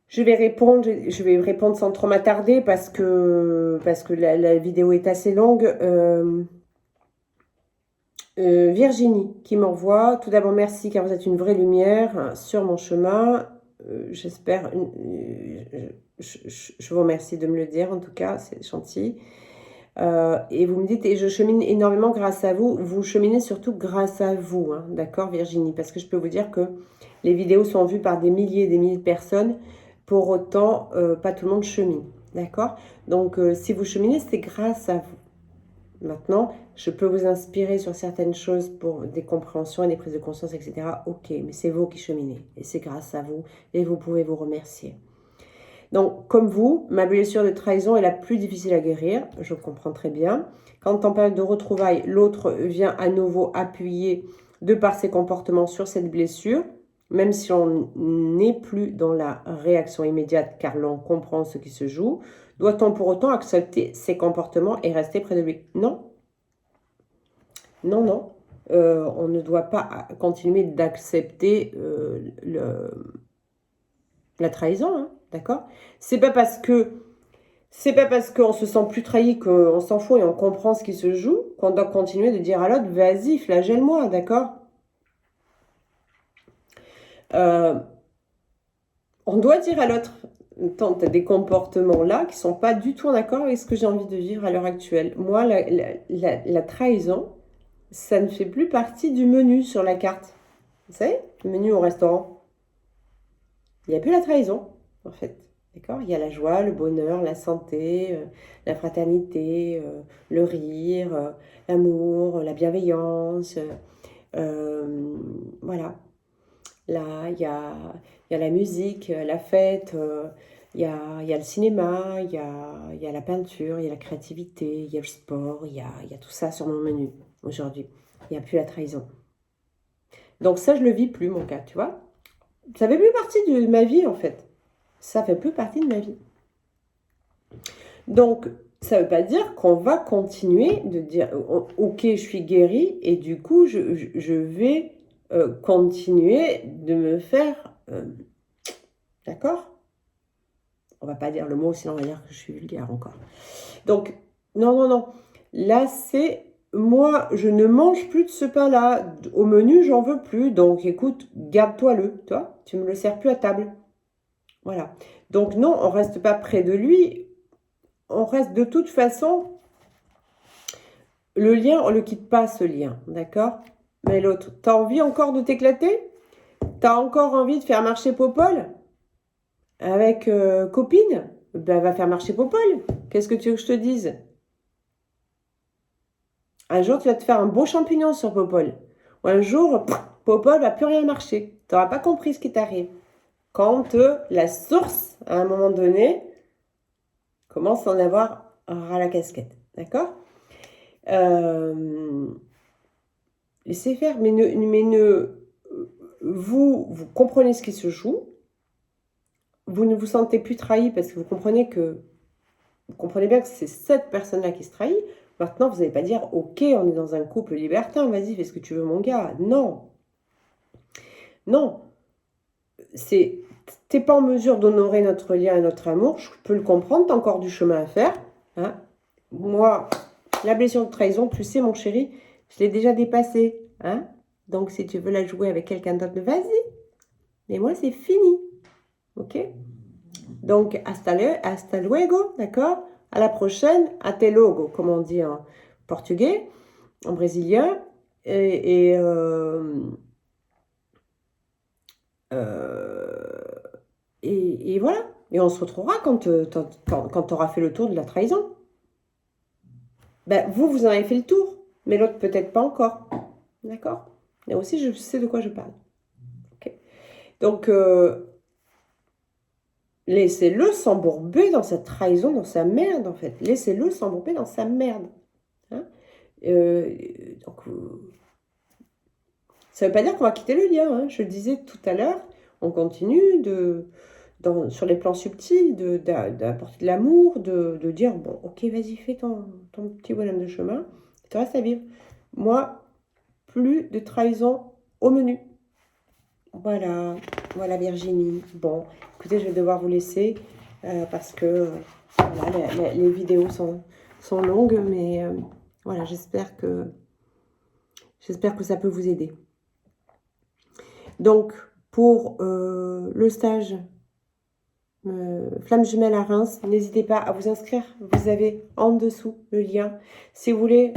Speaker 1: je vais répondre sans trop m'attarder parce que la vidéo est assez longue. Virginie qui m'envoie. Tout d'abord, merci car vous êtes une vraie lumière sur mon chemin. J'espère. Je vous remercie de me le dire en tout cas, c'est gentil. Et vous me dites, et je chemine énormément grâce à vous. Vous cheminez surtout grâce à vous, hein, d'accord Virginie? Parce que je peux vous dire que les vidéos sont vues par des milliers et des milliers de personnes. Pour autant, pas tout le monde chemine, d'accord? Donc, si vous cheminez, c'est grâce à vous. Maintenant, je peux vous inspirer sur certaines choses pour des compréhensions et des prises de conscience, etc. Ok, mais c'est vous qui cheminez. Et c'est grâce à vous. Et vous pouvez vous remercier. Donc, comme vous, ma blessure de trahison est la plus difficile à guérir. Je comprends très bien. Quand en période de retrouvailles, l'autre vient à nouveau appuyer de par ses comportements sur cette blessure, même si on n'est plus dans la réaction immédiate car l'on comprend ce qui se joue, doit-on pour autant accepter ses comportements et rester près de lui? Non. Non, non. On ne doit pas continuer d'accepter la trahison, hein, d'accord? C'est pas parce qu'on se sent plus trahi qu'on s'en fout et on comprend ce qui se joue qu'on doit continuer de dire à l'autre, vas-y, flagelle-moi, d'accord? On doit dire à l'autre, tant tu as des comportements là qui sont pas du tout en accord avec ce que j'ai envie de vivre à l'heure actuelle. Moi, la trahison, ça ne fait plus partie du menu sur la carte. Vous savez, le menu au restaurant. Il n'y a plus la trahison, en fait. D'accord? Il y a la joie, le bonheur, la santé, la fraternité, le rire, l'amour, la bienveillance. Voilà. Là, il y a la musique, la fête, il y a le cinéma, il y a la peinture, il y a la créativité, il y a le sport, il y a tout ça sur mon menu aujourd'hui. Il n'y a plus la trahison. Donc ça, je ne le vis plus, mon cas, tu vois. Ça fait plus partie de ma vie, en fait. Ça fait plus partie de ma vie. Donc, ça ne veut pas dire qu'on va continuer de dire « Ok, je suis guérie et du coup, je vais continuer de me faire... D'accord ? On va pas dire le mot, sinon on va dire que je suis vulgaire encore. Donc, non, non, non. Là, c'est... Moi, je ne mange plus de ce pain-là. Au menu, j'en veux plus. Donc, écoute, garde-toi-le, toi. Tu me le sers plus à table. Voilà. Donc, non, on reste pas près de lui. On reste de toute façon... Le lien, on ne le quitte pas, ce lien. D'accord? Mais l'autre, t'as envie encore de t'éclater? T'as encore envie de faire marcher Popol? Avec copine? Ben, va faire marcher Popol. Qu'est-ce que tu veux que je te dise? Un jour, tu vas te faire un beau champignon sur Popol. Ou un jour, Popol va plus rien marcher. Tu n'auras pas compris ce qui t'arrive. quand la source, à un moment donné, commence à en avoir ras la casquette. D'accord? Laissez faire, mais vous comprenez ce qui se joue. Vous ne vous sentez plus trahi parce que vous comprenez bien que c'est cette personne-là qui se trahit. Maintenant, vous n'allez pas dire, ok, on est dans un couple libertin, vas-y, fais ce que tu veux, mon gars. Non. Non. T'es pas en mesure d'honorer notre lien et notre amour, je peux le comprendre, t'as encore du chemin à faire. Hein. Moi, la blessure de trahison, tu sais, mon chéri, je l'ai déjà dépassée. Hein. Donc, si tu veux la jouer avec quelqu'un d'autre, vas-y. Mais moi, c'est fini. Ok? Donc, hasta luego, d'accord? À la prochaine, até logo, comme on dit en portugais, en brésilien. Et voilà. Et on se retrouvera quand tu auras fait le tour de la trahison. Ben, vous en avez fait le tour, mais l'autre peut-être pas encore. D'accord? Là aussi, je sais de quoi je parle. Okay. Donc, laissez-le s'embourber dans sa trahison, dans sa merde, en fait. Laissez-le s'embourber dans sa merde. Hein? Donc, ça ne veut pas dire qu'on va quitter le lien. Hein. Je le disais tout à l'heure, on continue sur les plans subtils d'apporter de l'amour, de dire, bon, ok, vas-y, fais ton petit bonhomme de chemin, il te reste à vivre. Moi, plus de trahison au menu. Voilà Virginie. Bon, écoutez, je vais devoir vous laisser parce que voilà, les vidéos sont longues, mais voilà, j'espère que ça peut vous aider. Donc, pour le stage Flamme Jumelle à Reims, n'hésitez pas à vous inscrire. Vous avez en dessous le lien. Si vous voulez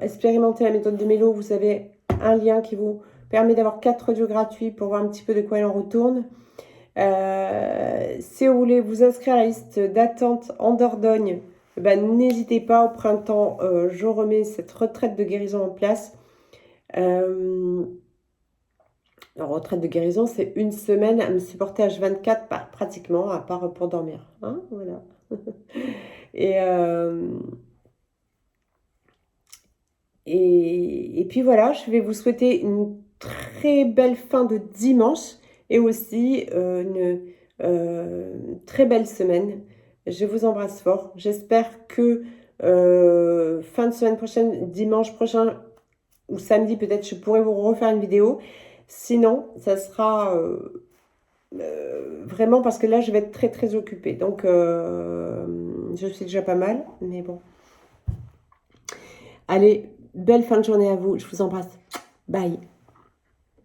Speaker 1: expérimenter la méthode de Mélo, vous avez un lien qui vous permet d'avoir 4 audios gratuits pour voir un petit peu de quoi il en retourne. Si vous voulez vous inscrire à la liste d'attente en Dordogne, ben, n'hésitez pas, au printemps, je remets cette retraite de guérison en place. La retraite de guérison, c'est une semaine à me supporter H24, pratiquement, à part pour dormir. Hein, voilà. Et puis voilà, je vais vous souhaiter une très belle fin de dimanche et aussi une très belle semaine. Je vous embrasse fort. J'espère que fin de semaine prochaine, dimanche prochain ou samedi peut-être, je pourrai vous refaire une vidéo. Sinon, ça sera vraiment parce que là, je vais être très très occupée. Donc, je suis déjà pas mal, mais bon. Allez, belle fin de journée à vous. Je vous embrasse. Bye.